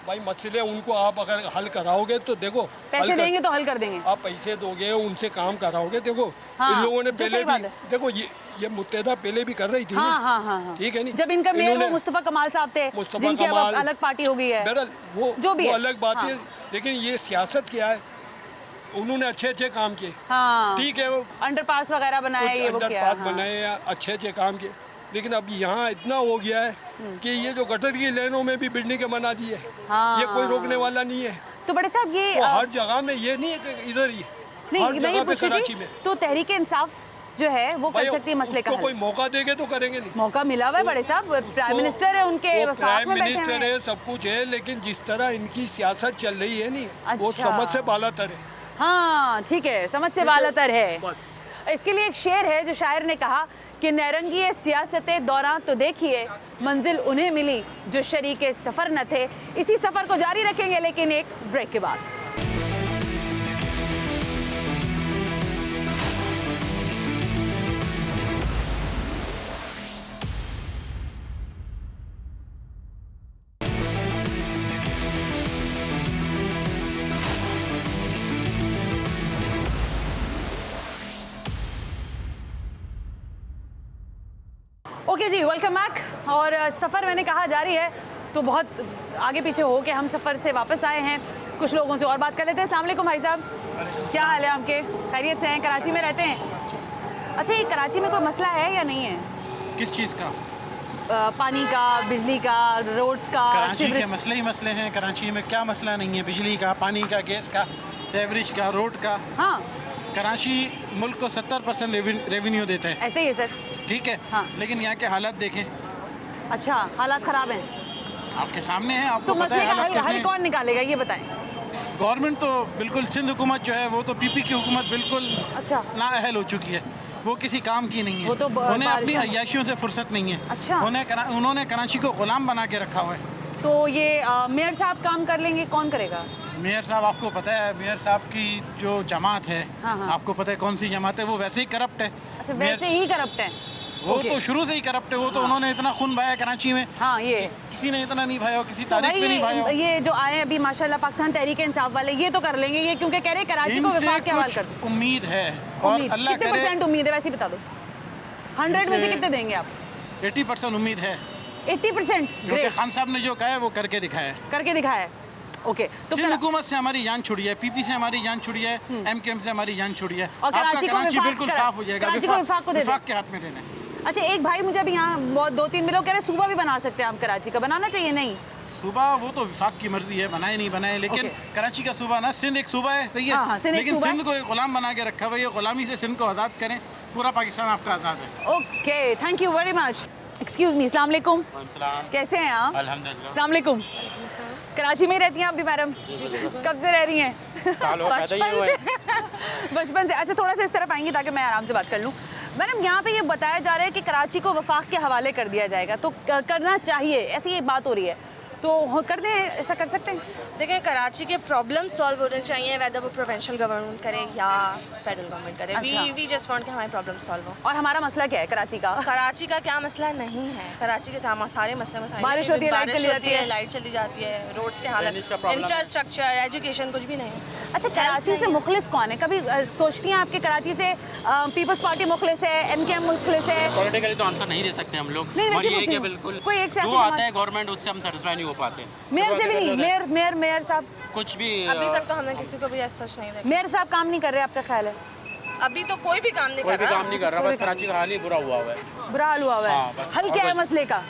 भाई मसले उनको आप अगर हल कराओगे तो देखो, पैसे देंगे तो हल कर देंगे। आप पैसे दोगे, उनसे काम कराओगे, देखो इन लोगों ने पहले भी देखो ये मुत्तहदा पहले भी कर रही थी। हाँ। ठीक है नहीं, जब इनका मेयर वो मुस्तफा कमाल साहब थे, जिनकी अब अलग पार्टी हो गई है। बहरहाल वो जो भी अलग बात है, लेकिन ये सियासत क्या है, उन्होंने अच्छे काम किए। ठीक है, अंडरपास वगैरह बनाए, ये वो किया, अंडरपास बनाए, अच्छे काम किए। लेकिन अब यहाँ इतना हो गया है कि ये जो गटर की लाइनों में भी बिल्डिंगें बना दी है, ये कोई रोकने वाला नहीं है। तो बड़े साहब ये तो हर जगह में ये नहीं है कि इधर ही हर जगह पे कराची में। तो तहरीक इंसाफ जो है वो कर सकती है मसले का हल। कोई मौका देंगे तो करेंगे नहीं। मौका मिला हुआ है बड़े साहब, प्राइम मिनिस्टर है उनके, प्राइम मिनिस्टर है, सब कुछ है, लेकिन जिस तरह इनकी सियासत चल रही है नहीं, वो समझ से बालातर है। हाँ ठीक है, समझ से बालातर है। इसके लिए एक शेर है जो शायर ने कहा कि नरंगी सियासते दौरान तो देखिए मंजिल उन्हें मिली जो शरीके सफ़र न थे। इसी सफ़र को जारी रखेंगे लेकिन एक ब्रेक के बाद। ओके जी, वेलकम बैक। और सफ़र मैंने कहा जारी है, तो बहुत आगे पीछे हो के हम सफ़र से वापस आए हैं। कुछ लोगों से और बात कर लेते हैं। अस्सलाम वालेकुम भाई साहब, क्या हाल है आपके? खैरियत से हैं? कराची में रहते हैं? अच्छा, ये कराची में कोई मसला है या नहीं है? किस चीज़ का? पानी का, बिजली का, रोड्स का? कराची के मसले ही मसले हैं। कराची में क्या मसला नहीं है? बिजली का, पानी का, गैस का, सेवरेज का, रोड का। हाँ, कराची मुल्क को 70% रेवेन्यू देता है। ऐसे ही है सर। ठीक है, हाँ। लेकिन यहाँ के हालात देखें। अच्छा, हालात ख़राब हैं आपके सामने हैं, आपको तो पता है मसले का हल कौन निकालेगा ये बताएं? गवर्नमेंट तो बिल्कुल, सिंध हुकूमत जो है वो तो पीपी की हुकूमत बिल्कुल अच्छा नाअहल हो चुकी है। वो किसी काम की नहीं है, वो तो उन्हें अपनी अय्याशियों से फुर्सत नहीं है। अच्छा, उन्होंने कराची को गुलाम बना के रखा हुआ है। तो ये मेयर साहब काम कर लेंगे, कौन करेगा? मेयर साहब, आपको पता है मेयर साहब की जो जमात है, आपको पता है कौन सी जमात है? वो वैसे ही करप्ट है। अच्छा, वैसे ही करप्ट है? वो तो शुरू से ही करप्ट है। वो तो उन्होंने इतना खून बहाया कराची में, हाँ, ये किसी ने इतना नहीं भाया, किसी तो तारीख में नहीं भाया। ये जो आए अभी माशाल्लाह पाकिस्तान तहरीक इंसाफ वाले, ये तो कर लेंगे ये, क्योंकि कह रहे कराची को विफाक के हवाले कर दो। उम्मीद है, और अल्लाह कितने परसेंट उम्मीद है वैसे ही बता दो? 100 में से कितने देंगे आप? 80% उम्मीद है। 80%? क्योंकि खान साहब ने जो कहा है वो करके दिखाया है। करके दिखाया है। ओके, तो सिंध हुकूमत से हमारी जान छुड़ी है, पीपी से हमारी जान छुड़ी है, एमकेएम से हमारी जान छुड़ी है। और आपका कराची बिल्कुल साफ हो जाएगा, विफाक के हाथ में देना है। अच्छा, एक भाई मुझे अभी यहाँ बहुत 2-3 लोग कह रहे सूबा भी बना सकते हैं आप कराची का, बनाना चाहिए? नहीं, सूबा वो तो विफाक की मर्जी है, बनाए नहीं बनाए, लेकिन कराची का सूबा ना, सिंध एक सूबा है, सही है, लेकिन सिंध को एक गुलाम बना के रखा हुआ है। गुलामी से सिंध को आज़ाद करें, पूरा पाकिस्तान आपका आज़ाद है। Okay, thank you very much. Excuse me, अस्सलाम वालेकुम, कैसे हैं आप? अल्हम्दुलिल्लाह। अस्सलाम वालेकुम। कराची में ही रहती हैं आप भी मैडम? कब से रह रही हैं? बचपन से। अच्छा, थोड़ा सा इस तरफ आएंगी ताकि मैं आराम से बात कर लूँ। मैडम, यहाँ पे ये बताया जा रहा है कि कराची को वफाक के हवाले कर दिया जाएगा, तो करना चाहिए, ऐसी एक बात हो रही है, तो कर दें, ऐसा कर सकते हैं? देखिए, कराची के प्रॉब्लम सॉल्व होने चाहिए, वेदर वो प्रोविंशियल गवर्नमेंट करे या फेडरल गवर्नमेंट करे। वी जस्ट वांट कि हमारे प्रॉब्लम सॉल्व हो। और हमारा मसला क्या है कराची का? कराची का क्या मसला नहीं है, कराची के सारे मसले मसाइल, बारिश होती है, लाइट चली जाती है, रोड्स के हालत, इंफ्रास्ट्रक्चर, एजुकेशन, कुछ भी नहीं। अच्छा, कराची से मुखलिस कौन है? कभी सोचती हैं आपके कराची से पीपल्स पार्टी मुखलिस है, एमकेएम मुखलिस है? पॉलिटिकली तो आंसर नहीं दे सकते हम लोग, और ये कि बिल्कुल जो आता है गवर्नमेंट उससे हम सेटिस्फाई नहीं हो पाते। मेयर से भी नहीं? मेयर साहब कुछ भी अभी तक तो हमने किसी को भी ऐसा सच नहीं देखा। मेयर साहब काम नहीं कर रहे, आपका ख्याल है? अभी तो कोई भी काम नहीं कर रहा, बस कराची का हाल ही बुरा हुआ है। बुरा हाल हुआ है। हल क्या है मसले का?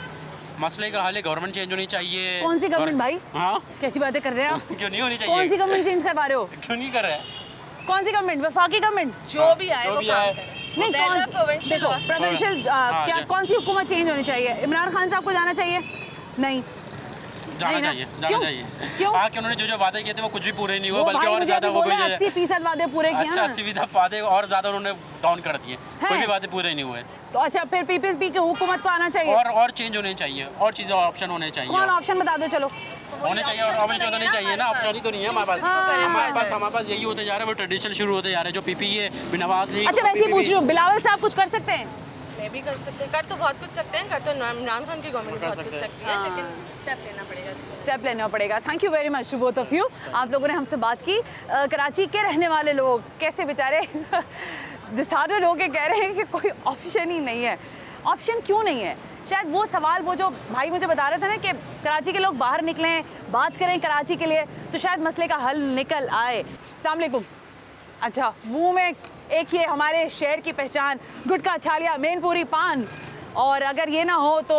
मसले का हाल है गवर्नमेंट चेंज होनी चाहिए। कौन सी गवर्नमेंट भाई? हाँ, कैसी बातें कर रहे हैं आप? क्यों नहीं होनी चाहिए? कौन सी गवर्नमेंट चेंज करवा रहे हो? क्यों नहीं कर रहे? कौन सी गवर्नमेंट? वफाकी गवर्नमेंट? जो भी आए वो काम करे। नहीं, प्रोविंशियल क्या, कौन सी हुकूमत चेंज होनी चाहिए? इमरान खान साहब को जाना चाहिए? नहीं जाना चाहिए, जाना चाहिए। क्यों? आके उन्होंने जो जो वादे किए थे वो कुछ भी पूरे नहीं हुए, वो बल्कि भाई और मुझे ज्यादा अभी वो बोला कोई 80% वादे पूरे किए अच्छा ना। 80% वादे और ज्यादा उन्होंने डाउन कर दिए, कोई भी वादे पूरे नहीं हुए। तो अच्छा फिर पीपीपी की हुकूमत को आना चाहिए और चेंज होने चाहिए, और चीजें ऑप्शन होने चाहिए। कौन ऑप्शन बता दो चलो। होने चाहिए और ऑप्शन तो नहीं चाहिए ना, ऑप्शन ही तो नहीं है हमारे पास। हमारे पास यही होते जा रहा है, वो ट्रेडिशन शुरू होते जा रहे हैं जो पीपी है बिनवाज नहीं। अच्छा वैसे ही पूछ रही हूँ, बिलावल साहब कुछ कर सकते हैं? मैं भी कर सकते हैं, कर तो बहुत कुछ सकते हैं, कर तो इमरान खान की गवर्नमेंट बहुत कुछ सकती है, लेकिन स्टेप लेना पड़ेगा। स्टेप लेना पड़ेगा। Thank you very much to both of you. आप लोगों ने हमसे बात की। कराची के रहने वाले लोग कैसे बेचारे डिसाइडेड होके कह रहे हैं कि कोई ऑप्शन ही नहीं है। ऑप्शन क्यों नहीं है? शायद वो सवाल वो जो भाई मुझे बता रहे थे ना कि कराची के लोग बाहर निकलें, बात करें कराची के लिए, तो शायद मसले का हल निकल आए। अस्सलाम वालेकुम। अच्छा, मुंह में एक ये हमारे शहर की पहचान, गुटखा, छालिया, मेनपुरी, पान, और अगर ये ना हो तो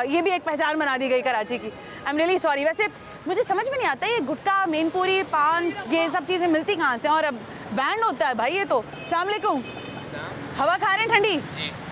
ये भी एक पहचान बना दी गई कराची की। I am really sorry. वैसे मुझे समझ में नहीं आता ये गुटखा, मेनपुरी, पान, ये सब चीज़ें मिलती कहाँ से, और अब बैंड होता है भाई ये तो। अस्सलाम वालेकुम। हवा खा रहे हैं ठंडी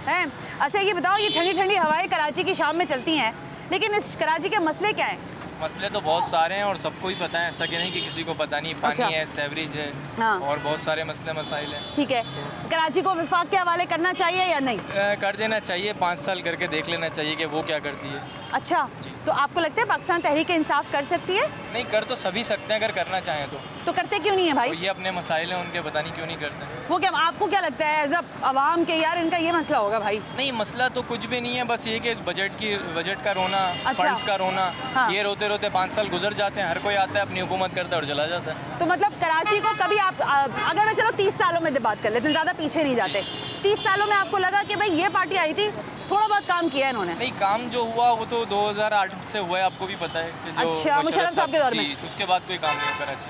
हैं? अच्छा ये बताओ, ये ठंडी ठंडी हवाएं कराची की शाम में चलती हैं, लेकिन इस कराची के मसले क्या हैं? मसले तो बहुत सारे हैं और सबको ही पता है, ऐसा कि नहीं कि किसी को पता नहीं। पानी अच्छा। है, सेवरेज है, हाँ। और बहुत सारे मसले मसाइल हैं। ठीक है, कराची को विफाक के हवाले करना चाहिए या नहीं? कर देना चाहिए, 5 साल करके देख लेना चाहिए कि वो क्या करती है। अच्छा, तो आपको लगता है पाकिस्तान तहरीक इंसाफ कर सकती है? नहीं, कर तो सभी सकते हैं अगर करना चाहें तो करते क्यों नहीं है भाई? तो ये अपने मसाइल हैं उनके, पता नहीं क्यों नहीं करते। वो क्या, आपको क्या लगता है एज अ आवाम के, यार इनका ये मसला होगा भाई? नहीं, मसला तो कुछ भी नहीं है, बस ये कि बजट का रोना, अच्छा। फंड्स का रोना। हाँ। ये रोते रोते 5 साल गुजर जाते हैं, हर कोई आता है अपनी हुकूमत करता है और चला जाता है। तो मतलब कराची को कभी आप अगर मैं चलो 30 सालों में बात कर लेते हैं, ज़्यादा पीछे नहीं जाते, 30 सालों में आपको लगा कि भाई ये पार्टी आई थी, थोड़ा बहुत काम किया इन्होंने? नहीं, काम जो हुआ वो तो 2008 से हुआ है, आपको भी पता है कि जो अच्छा, मुशर्रफ साहब के दौर में। जी, उसके बाद कोई काम नहीं हुआ कराची।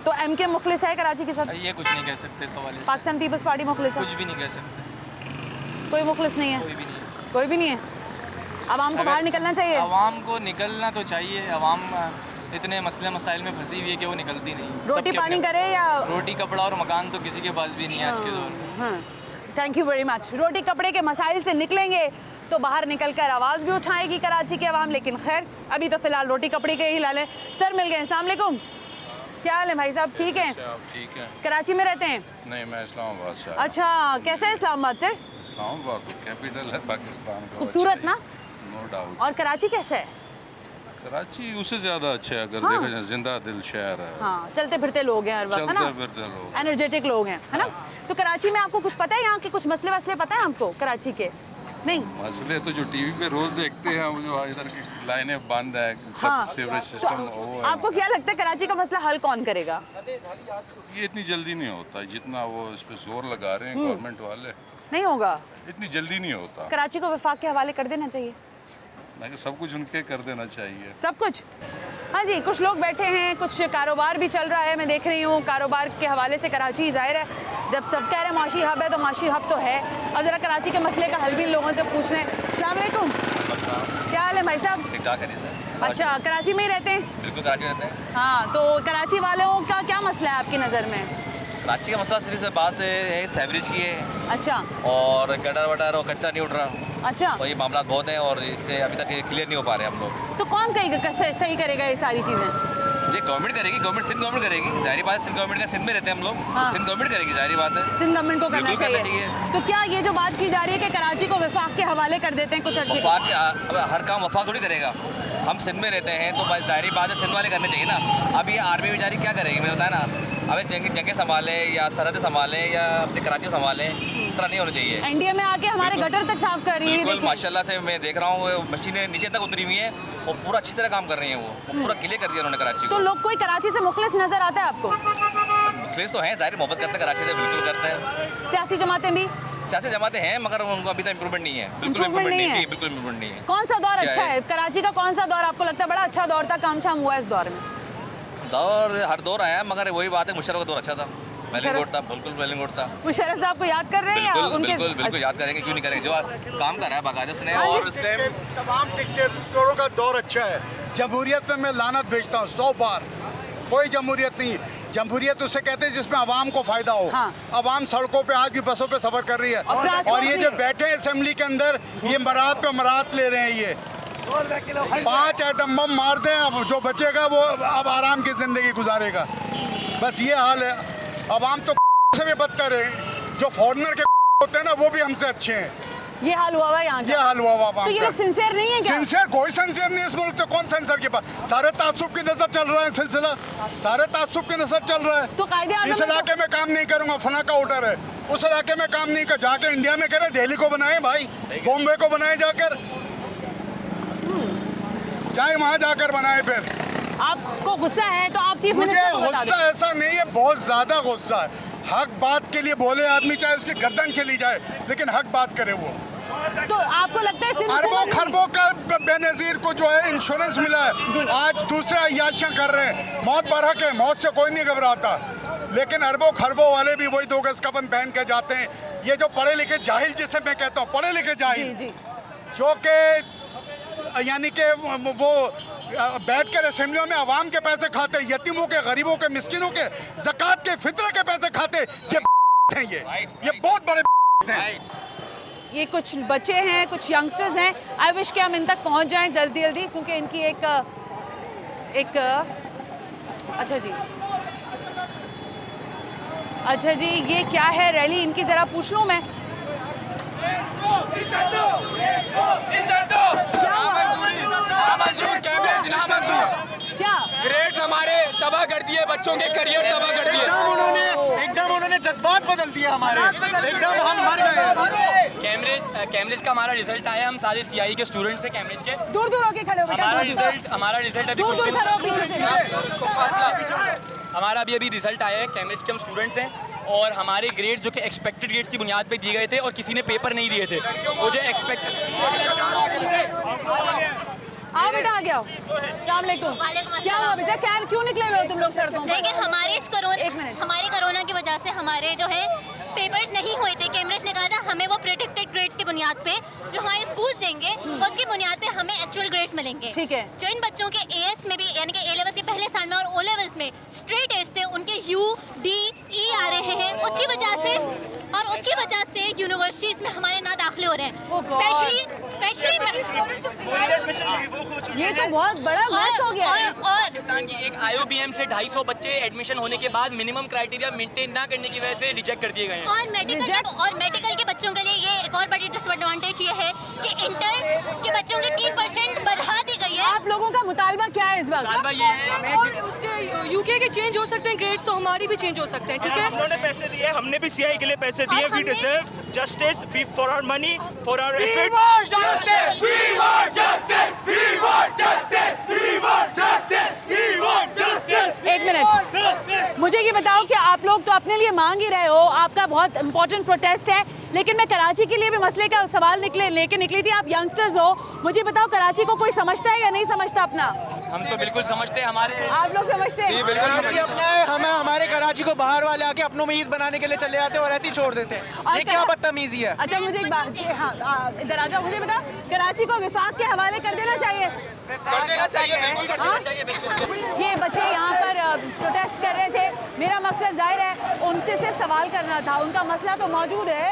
तो एमके मुखलिस है कराची के साथ? ये कुछ नहीं कह सकते इस हवाले से। पाकिस्तान पीपल्स पार्टी मुखलिस है? कुछ भी नहीं कह सकते। कोई मुखलिस नहीं है? कोई भी नहीं है। कोई भी नहीं है? आवाम को बाहर निकलना चाहिए? आवाम को निकलना तो चाहिए। आवाम इतने मसले मसाइल में फंसी हुई है कि वो निकलती नहीं। रोटी पानी करे या रोटी कपड़ा और मकान तो किसी के पास भी नहीं है आज के दौर में। Thank you very much. रोटी कपड़े के मसाइल से निकलेंगे तो बाहर निकलकर आवाज़ भी उठाएगी कराची की आवाम, लेकिन खैर अभी तो फिलहाल रोटी कपड़े के ही लाले। सर मिल गए। अस्सलाम वालेकुम, क्या हाल है भाई साहब? ठीक है। ठीक है। कराची में रहते हैं? नहीं, मैं इस्लामाबाद से। अच्छा, कैसा है इस्लामाबाद सर? इस्लामाबाद तो कैपिटल है पाकिस्तान का। खूबसूरत ना? No doubt. और कराची कैसा है? कराची उससे ज़्यादा अच्छा है अगर देखा जाए, जिंदा दिल शहर है। हाँ, चलते फिरते लोग हैं हर वक्त, है ना? चलते फिरते लोग, एनर्जेटिक लोग हैं, है ना? तो कराची में आपको कुछ पता है, यहाँ के कुछ मसले वसले पता है आपको कराची के? नहीं, मसले तो जो टीवी पे रोज देखते हैं, वो जो इधर की लाइनें बंद है, सब हाँ। सीवरेज सिस्टम तो वो है। आपको क्या लगता है कराची का मसला हल कौन करेगा? ये इतनी जल्दी नहीं होता, जितना वो इस पे जोर लगा रहे हैं गवर्नमेंट वाले, नहीं होगा, इतनी जल्दी नहीं होता। कराची को विफाक के हवाले कर देना चाहिए, ना कि सब कुछ उनके कर देना चाहिए। सब कुछ। हाँ जी, कुछ लोग बैठे हैं, कुछ कारोबार भी चल रहा है, मैं देख रही हूँ। कारोबार के हवाले से कराची जाहिर है, जब सब कह रहे हैं माशी हब है तो माशी हब तो है। और ज़रा कराची के मसले का हल भी लोगों से पूछ रहे हैं। अस्सलाम वालेकुम, क्या हाल है भाई साहब? अच्छा, कराची में ही रहते हैं? बिल्कुल कराची रहते हैं। हाँ, तो कराची वालों का क्या मसला है आपकी नज़र में? कराची का मसला सीधी सी बात है सेवरेज की है। अच्छा। और गटर वटर और कचरा नहीं उठ रहा। अच्छा। और ये मामला बहुत हैं और इससे अभी तक क्लियर नहीं हो पा रहे हम लोग। तो कौन कहेगा सही करेगा ये सारी चीज़ें? ये गवर्नमेंट करेगी, सिंध गवर्नमेंट करेगी। जाहिर बात है, सिंध गवर्नमेंट का सिंध में रहते हैं हम लोग। हाँ। सिंध गवर्नमेंट करेगी, जाहिर बात है। सिंध गवर्नमेंट को करना बिल्कुल चाहिए। तो क्या ये जो बात की जा रही है कि कराची को विफाक के हवाले कर देते हैं कुछ अर्से? हर काम वफाक थोड़ी करेगा। हम सिंध में रहते हैं तो जाहिर बात है सिंध वाले करने चाहिए ना। अब ये आर्मी बेचारी क्या करेगी, मैं बताया ना। अब जंगे संभाले या सरहद संभाले या अपने कराची संभाले, इस तरह नहीं होना चाहिए। एनडीए में आके हमारे गटर तक साफ कर रही है। बिल्कुल माशाल्लाह से मैं देख रहा हूँ, मशीनें नीचे तक उतरी हुई है और पूरा अच्छी तरह काम कर रही हैं। वो पूरा क्लियर कर दिया उन्होंने कराची को। तो लोग कोई कराची से मुखलिस नजर आता है आपको? मुखलिस तो हैं, जाहिर मोहब्बत करते हैं कराची से, बिल्कुल करते हैं। सियासी जमातें भी? सियासी जमातें हैं मगर उनको अभी तक इम्प्रूवमेंट नहीं है। बिल्कुल इम्प्रूवमेंट नहीं है, बिल्कुल इम्प्रूवमेंट नहीं है। कौन सा दौर अच्छा है कराची का? कौन सा दौर आपको लगता है बड़ा अच्छा दौर था, काम शाम हुआ इस दौर में? दौर हर दौर आया, मगर वही बात है, मुशर्रफ का दौर अच्छा था, वेलिंग गुड था, बिल्कुल वेलिंग गुड था। मुशर्रफ साहब को याद कर रहे हैं या उनके? बिल्कुल याद करेंगे, क्यों नहीं करेंगे, जो काम कर रहा है बाकायदा उसने। और उस टाइम तमाम डिक्टेटरों का दौर अच्छा है। जमहूरियत में मैं लानत भेजता हूँ 100 बार। कोई जमहूरियत नहीं। जमहूरियत उसे कहते हैं जिसमें आवाम को फायदा हो। हाँ। आवाम सड़कों पे आज भी बसों पे सफर कर रही है। और ये जो बैठे हैं असेंबली के अंदर, ये मरात पे मरात ले रहे हैं। ये 5 एटम बम मार दें, अब जो बचेगा वो अब आराम की ज़िंदगी गुजारेगा। बस ये हाल है। अवाम तो से भी बदतर है, जो फॉरेनर के होते हैं ना वो भी हमसे अच्छे हैं। ये हाल हुआ हुआ यहाँ ये हाल हुआ हुआ। तो ये लोग सिंसियर नहीं है क्या? सिंसियर कोई सिंसियर नहीं है इस मुल्क से। कौन सिंसियर के पास? सारे तासुब की नजर चल रहा है सिलसिला, सारे तासुब की नजर चल रहा है। तो कायदे आज़म इस इलाके में काम नहीं करूंगा, फना का ऑर्डर है, उस इलाके में काम नहीं कर, जाके इंडिया में करे, दिल्ली को बनाए भाई, बॉम्बे को बनाए जाकर, चाहे वहां जाकर बनाए। फिर आपको गुस्सा है तो आप चीफ मुझे मिनिस्टर को बता गुस्सा दें। ऐसा नहीं है, बहुत ज्यादा गुस्सा है। हक बात के लिए बोले आदमी, चाहे उसकी गर्दन चली जाए, लेकिन हक बात करे वो। तो आपको लगता है अरबों खरबों का बेनजीर को जो है इंश्योरेंस मिला है, आज दूसरे अय्याशियां कर रहे हैं। मौत बरहक है, मौत से कोई नहीं घबराता, लेकिन अरबों खरबों वाले भी वही 2 गज कफन पहन के जाते हैं। ये जो पढ़े लिखे जाहिल, जिसे मैं कहता हूँ पढ़े लिखे जाहिल, जो के यानी कि वो बैठ कर असेंबलियों में आवाम के पैसे खाते, यतीमों के, गरीबों के, मिस्किनों के, ज़कात के, फितरे के पैसे खाते, ये हैं, ये बहुत बड़े हैं। ये कुछ बच्चे हैं, कुछ यंगस्टर्स हैं। आई विश कि हम इन तक पहुंच जाएं जल्दी जल्दी, क्योंकि इनकी एक अच्छा जी ये क्या है रैली इनकी, ज़रा पूछ लूँ मैं। क्या ग्रेड्स हमारे तबाह कर दिए, बच्चों के करियर तबाह कर दिए। एकदम उन्होंने जज्बात बदल दिए हमारे, एकदम हम मर गए। कैम्ब्रिज का हमारा रिजल्ट आया, हम सारे CI के स्टूडेंट्स हैं कैम्ब्रिज के। दूर दूर होके खड़े हो बेटा, हमारा रिजल्ट अभी कुछ दिन हमारा अभी रिजल्ट आया है। कैम्ब्रिज के हम स्टूडेंट्स हैं और हमारे ग्रेड्स जो कि एक्सपेक्टेड ग्रेड्स की बुनियाद पे दिए गए थे और किसी ने पेपर नहीं दिए थे, वो जो आओ बेटा आ गया। अस्सलाम वालेकुम। क्या हुआ बेटा, क्या क्यों निकले हुए हो तुम लोग सड़कों पर? देखिए हमारे कोरोना की वजह से हमारे जो है पेपर्स नहीं हुए थे। कैम्ब्रिज ने कहा था हमें वो प्रोटेक्टेड ग्रेड्स की बुनियाद पे जो हमारे स्कूल देंगे उसकी बुनियाद पे हमें एक्चुअल ग्रेड्स मिलेंगे। ठीक है। जो इन बच्चों के AS में भी यानी कि A लेवल्स के पहले साल में और O लेवल्स में स्ट्रेट A's थे, उनके U, D, E आ रहे हैं। उसकी वजह से यूनिवर्सिटीज में हमारे ना दाखिले हो रहे हैं। स्पेशली ये तो बहुत बड़ा मस हो गया है। और पाकिस्तान की एक IOBM से 250 बच्चे एडमिशन होने के बाद मिनिमम क्राइटेरिया मेंटेन ना करने की वजह से रिजेक्ट कर दिए गए हैं। और मेडिकल के बच्चों के लिए ये एक और बड़ी डिसएडवांटेज ये है कि इंटर के बच्चों की 3% बढ़ा दी गई है। आप लोगों का मुतालबा क्या है इस बात? मुतालबा ये है और उसके UK के चेंज हो सकते हैं ग्रेड्स, तो हमारी भी चेंज हो सकते हैं। ठीक है, उन्होंने पैसे दिए, हमने भी CI के लिए पैसे दिए। We deserve justice, we for our money, for our efforts. एक मिनट, मुझे ये बताओ कि आप लोग तो अपने लिए मांग ही रहे हो, आपका बहुत इंपॉर्टेंट प्रोटेस्ट है, लेकिन मैं कराची के लिए भी मसले का सवाल लेके निकली थी। आप यंगस्टर्स हो, मुझे बताओ कराची को कोई समझता है या नहीं समझता अपना? हम तो बिल्कुल समझते हैं। हमारे आप लोग समझते हैं? जी बिल्कुल समझते हैं। हमें हमारे कराची को बाहर वाले आके अपनों में ईद बनाने के लिए चले जाते हैं और ऐसे ही छोड़ देते हैं। ये क्या बदतमीजी है? अच्छा मुझे एक बात, हाँ इधर आ जाओ, मुझे बताओ कराची को विफाक के हवाले कर देना चाहिए? कर देना चाहिए, बिल्कुल कर देना चाहिए, बिल्कुल। ये बच्चे यहाँ पर प्रोटेस्ट कर रहे थे, मेरा मकसद जाहिर है उनसे सिर्फ सवाल करना था। उनका मसला तो मौजूद है,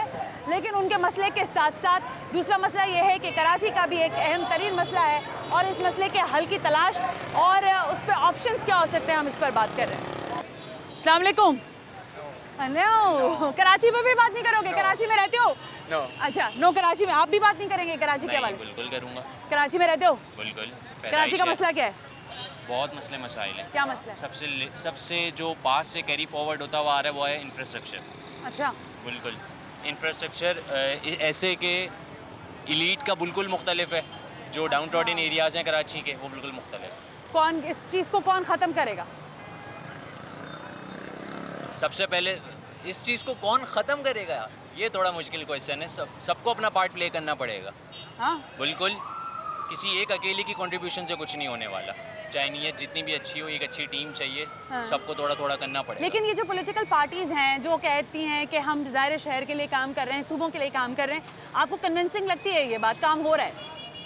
लेकिन उनके मसले के साथ साथ दूसरा मसला ये है कि कराची का भी एक अहम तरीन मसला है और इस मसले के हल की तलाश और उस पर ऑप्शंस क्या हो सकते हैं, हम इस पर बात कर रहे हैं। अस्सलाम वालेकुम। हेलो, कराची में भी बात नहीं करोगे? कराची में रहते हो? नो। अच्छा, नो कराची में आप भी बात नहीं करेंगे कराची के हवाले? बिल्कुल करूँगा। कराची में रहते हो? बिल्कुल। कराची का मसला क्या है? बहुत मसले मसाइल हैं। क्या मसला है? सबसे जो पास से कैरी फॉरवर्ड होता हुआ आ रहा है वो है इंफ्रास्ट्रक्चर। अच्छा। बिल्कुल, इंफ्रास्ट्रक्चर ऐसे कि इलीट का बिल्कुल मुख्तलिफ है, जो डाउन टाउन एरियाज़ हैं कराची के वो बिल्कुल मुख्तलिफ है। कौन इस चीज़ को कौन ख़त्म करेगा? सबसे पहले इस चीज़ को कौन ख़त्म करेगा, ये थोड़ा मुश्किल क्वेश्चन है। सबको अपना पार्ट प्ले करना पड़ेगा। हाँ बिल्कुल, किसी एक अकेले की कंट्रीब्यूशन से कुछ नहीं होने वाला। चाहे नीयत जितनी भी अच्छी हो, एक अच्छी टीम चाहिए। हाँ। सबको थोड़ा थोड़ा करना पड़ेगा। लेकिन ये जो पॉलिटिकल पार्टीज़ हैं जो कहती हैं कि हम ज़ाहिर शहर के लिए काम कर रहे हैं, सूबों के लिए काम कर रहे हैं, आपको कन्विंसिंग लगती है ये बात? काम हो रहा है?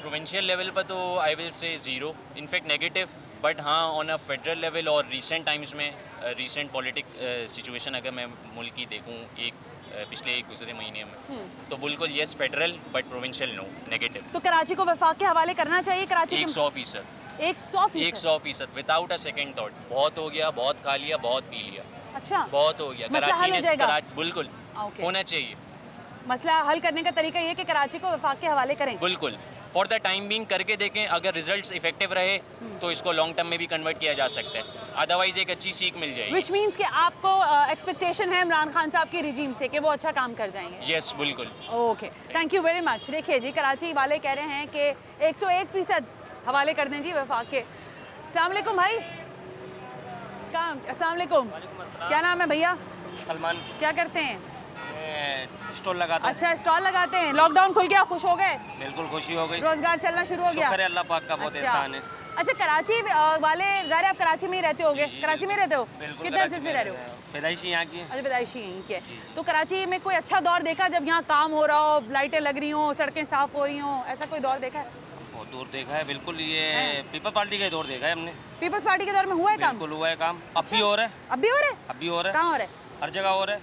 प्रोविंशियल लेवल पर तो I will say zero, in fact negative. But हाँ, ऑन अ फेडरल लेवल और रिसेंट टाइम्स में रिसेंट पॉलिटिक सिचुएशन अगर मैं मुल्क की देखूँ, एक पिछले एक गुजरे महीने में। तो बिल्कुल yes federal but provincial no, negative. तो कराची को वफाक के हवाले करना चाहिए? Karachi 100%, 100% without a second thought. बहुत हो गया, बहुत खा लिया, बहुत पी लिया। अच्छा, बहुत हो गया। कराची ने बिल्कुल होना चाहिए। मसला हल करने का तरीका ये कि कराची को वफाक के हवाले करें। बिल्कुल, फॉर द टाइम बिंग करके देखें, अगर रिजल्ट्स इफेक्टिव रहे तो इसको लॉन्ग टर्म में भी कन्वर्ट किया जा सकता है, अदरवाइज एक अच्छी सीख मिल जाएगी। विच मीन्स कि आपको एक्सपेक्टेशन है इमरान खान साहब के रिजीम से कि वो अच्छा काम कर जाएंगे? यस, बिल्कुल। Okay, thank you very much. देखिए जी, कराची वाले कह रहे हैं कि 101% हवाले कर दें जी वफाक के। अस्सलाम वालेकुम भाई। अस्सलाम वालेकुम, क्या नाम है भैया? सलमान। क्या करते हैं? स्टॉल लगाता हूं। अच्छा, स्टॉल लगाते हैं। लॉकडाउन खुल गया, खुश हो गए? बिल्कुल खुशी हो गई, रोजगार चलना शुरू हो गया? शुक्र है अल्लाह पाक का, बहुत एहसान है। अच्छा, कराची वाले ज़ाहिर आप कराची में ही रहते होगे? कराची में रहते हो? किधर से रह रहे हो? पैदाइशी यहाँ की है। अच्छा, पैदाइशी यहीं की है। तो कराची में कोई अच्छा दौर देखा जब यहाँ काम हो रहा हो, लाइटें लग रही हो, सड़कें साफ हो रही हो, ऐसा कोई दौर देखा है? बहुत दौर देखा है, बिल्कुल। ये पीपल्स पार्टी का दौर देखा है हमने। पीपल्स पार्टी के दौर में हुआ है काम? बिल्कुल हुआ है काम, अब भी हो रहा है। अब भी हो रहा है? अब भी हो रहा है। कहाँ हो रहा है? हर जगह हो रहा है।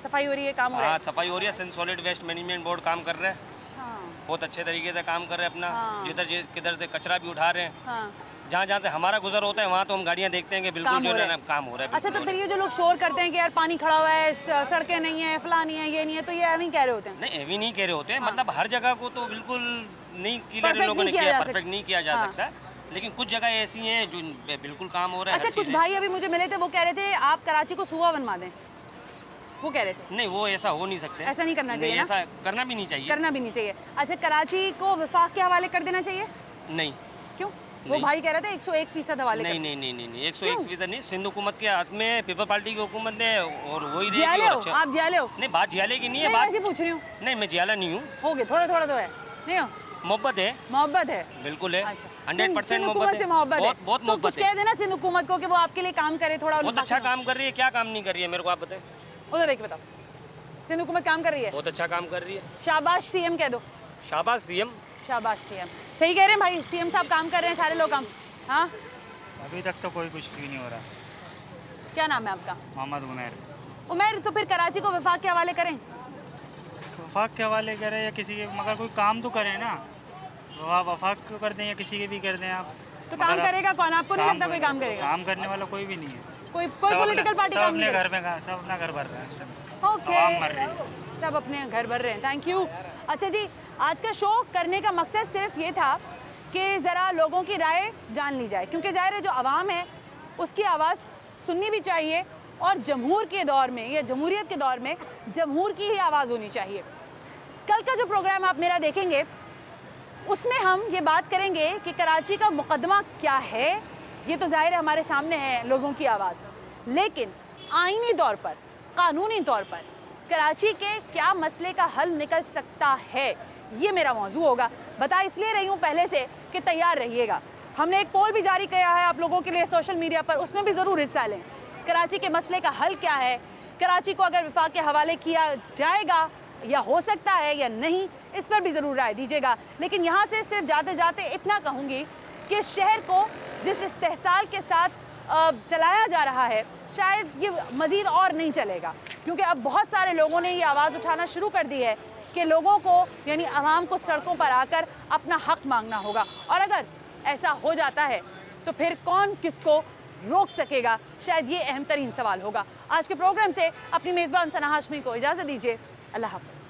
सफाई हो रही है, काम हो रहा है? हाँ, सफाई हो रही है। सॉलिड वेस्ट मैनेजमेंट बोर्ड काम कर रहा है, बहुत अच्छे तरीके से काम कर रहे हैं अपना। जिधर किधर से कचरा भी उठा रहे हैं, जहाँ जहाँ से हमारा गुजर होता है वहाँ तो हम गाड़ियाँ देखते हैं कि बिल्कुल जो है काम हो रहा है। अच्छा, तो फिर ये जो लोग शोर करते हैं कि यार पानी खड़ा हुआ है, सड़कें नहीं है, फला नहीं है, ये नहीं है, तो ये एवं कह रहे होते हैं? नहीं, एवं नहीं कह रहे होते हैं। मतलब हर जगह को तो बिल्कुल नहीं क्लियर लोगों ने किया, परफेक्ट नहीं किया जा सकता, लेकिन कुछ जगह ऐसी हैं जो बिल्कुल काम हो रहा है। अच्छा, कुछ भाई अभी मुझे मिले थे, वो कह रहे थे आप कराची को सूबा बनवा दें, वो कह रहे थे। नहीं, वो ऐसा हो नहीं सकते, ऐसा नहीं करना चाहिए। ऐसा करना भी नहीं चाहिए, करना भी नहीं चाहिए। अच्छा, कराची को वफाक के हवाले कर देना चाहिए? नहीं। क्यों? वो भाई कह रहे थे 101% हवाले। नहीं नहीं नहीं नहीं, 101% नहीं। सिंध हुकूमत के हाथ में पीपल पार्टी की हुकूमत है और वही देगी। आप जियाले हो? नहीं, बात जियाले की नहीं है, बात पूछ रही हूँ। नहीं, मैं जियाला नहीं हूँ। हो गए, थोड़ा थोड़ा तो है, नहीं हो? मोहब्बत है, मोहब्बत है, बिल्कुल है। 100% मोहब्बत है, बहुत मोहब्बत है। कह देना सिंध हुकूमत को कि वो आपके लिए काम करे थोड़ा। बहुत अच्छा काम कर रही है। क्या काम नहीं कर रही है मेरे को आप बताएं। उधर देख बताओ, सिंध हुकूमत काम कर रही है, बहुत अच्छा काम कर रही है। शाबाश सीएम कह दो। शाबाश सीएम, शाबाश सीएम। सही कह रहे हैं भाई, सीएम साहब काम कर रहे हैं, सारे लोग काम। हाँ, अभी तक तो कोई कुछ भी नहीं हो रहा। क्या नाम है आपका? मोहम्मद उमैर। उमैर, तो फिर कराची को वफाक के हवाले करें? वफाक के हवाले करें या किसी के, मगर कोई काम तो करें ना। वफाक को कर दें या किसी के भी कर दें आप, तो काम करेगा कौन? आपको नहीं लगता कोई काम करेगा? काम करने वाला कोई भी नहीं है। कोई पॉलिटिकल पार्टी काम नहीं घर में, सब अपना घर भर रहे हैं। ओके, सब अपने घर भर रहे हैं। Thank you. अच्छा जी, आज का शो करने का मकसद सिर्फ ये था कि ज़रा लोगों की राय जान ली जाए, क्योंकि ज़ाहिर है जो आवाम है उसकी आवाज़ सुननी भी चाहिए, और जमहूर के दौर में या जमहूरियत के दौर में जमहूर की ही आवाज़ होनी चाहिए। कल का जो प्रोग्राम आप मेरा देखेंगे उसमें हम ये बात करेंगे कि कराची का मुकदमा क्या है। ये तो ज़ाहिर है हमारे सामने है लोगों की आवाज़, लेकिन आईनी तौर पर, कानूनी तौर पर कराची के क्या मसले का हल निकल सकता है, ये मेरा मौजू होगा। बता इसलिए रही हूँ पहले से कि तैयार रहिएगा। हमने एक पोल भी जारी किया है आप लोगों के लिए सोशल मीडिया पर, उसमें भी ज़रूर हिस्सा लें। कराची के मसले का हल क्या है, कराची को अगर वफाक के हवाले किया जाएगा या हो सकता है या नहीं, इस पर भी ज़रूर राय दीजिएगा। लेकिन यहाँ से सिर्फ जाते जाते इतना कहूँगी कि शहर को जिस इस्तेहसाल के साथ चलाया जा रहा है, शायद ये मज़ीद और नहीं चलेगा, क्योंकि अब बहुत सारे लोगों ने ये आवाज़ उठाना शुरू कर दी है कि लोगों को यानी आवाम को सड़कों पर आकर अपना हक मांगना होगा। और अगर ऐसा हो जाता है तो फिर कौन किसको रोक सकेगा, शायद ये अहम तरीन सवाल होगा। आज के प्रोग्राम से अपनी मेज़बान सना हाशमी को इजाज़त दीजिए। अल्लाह हाफ़िज़।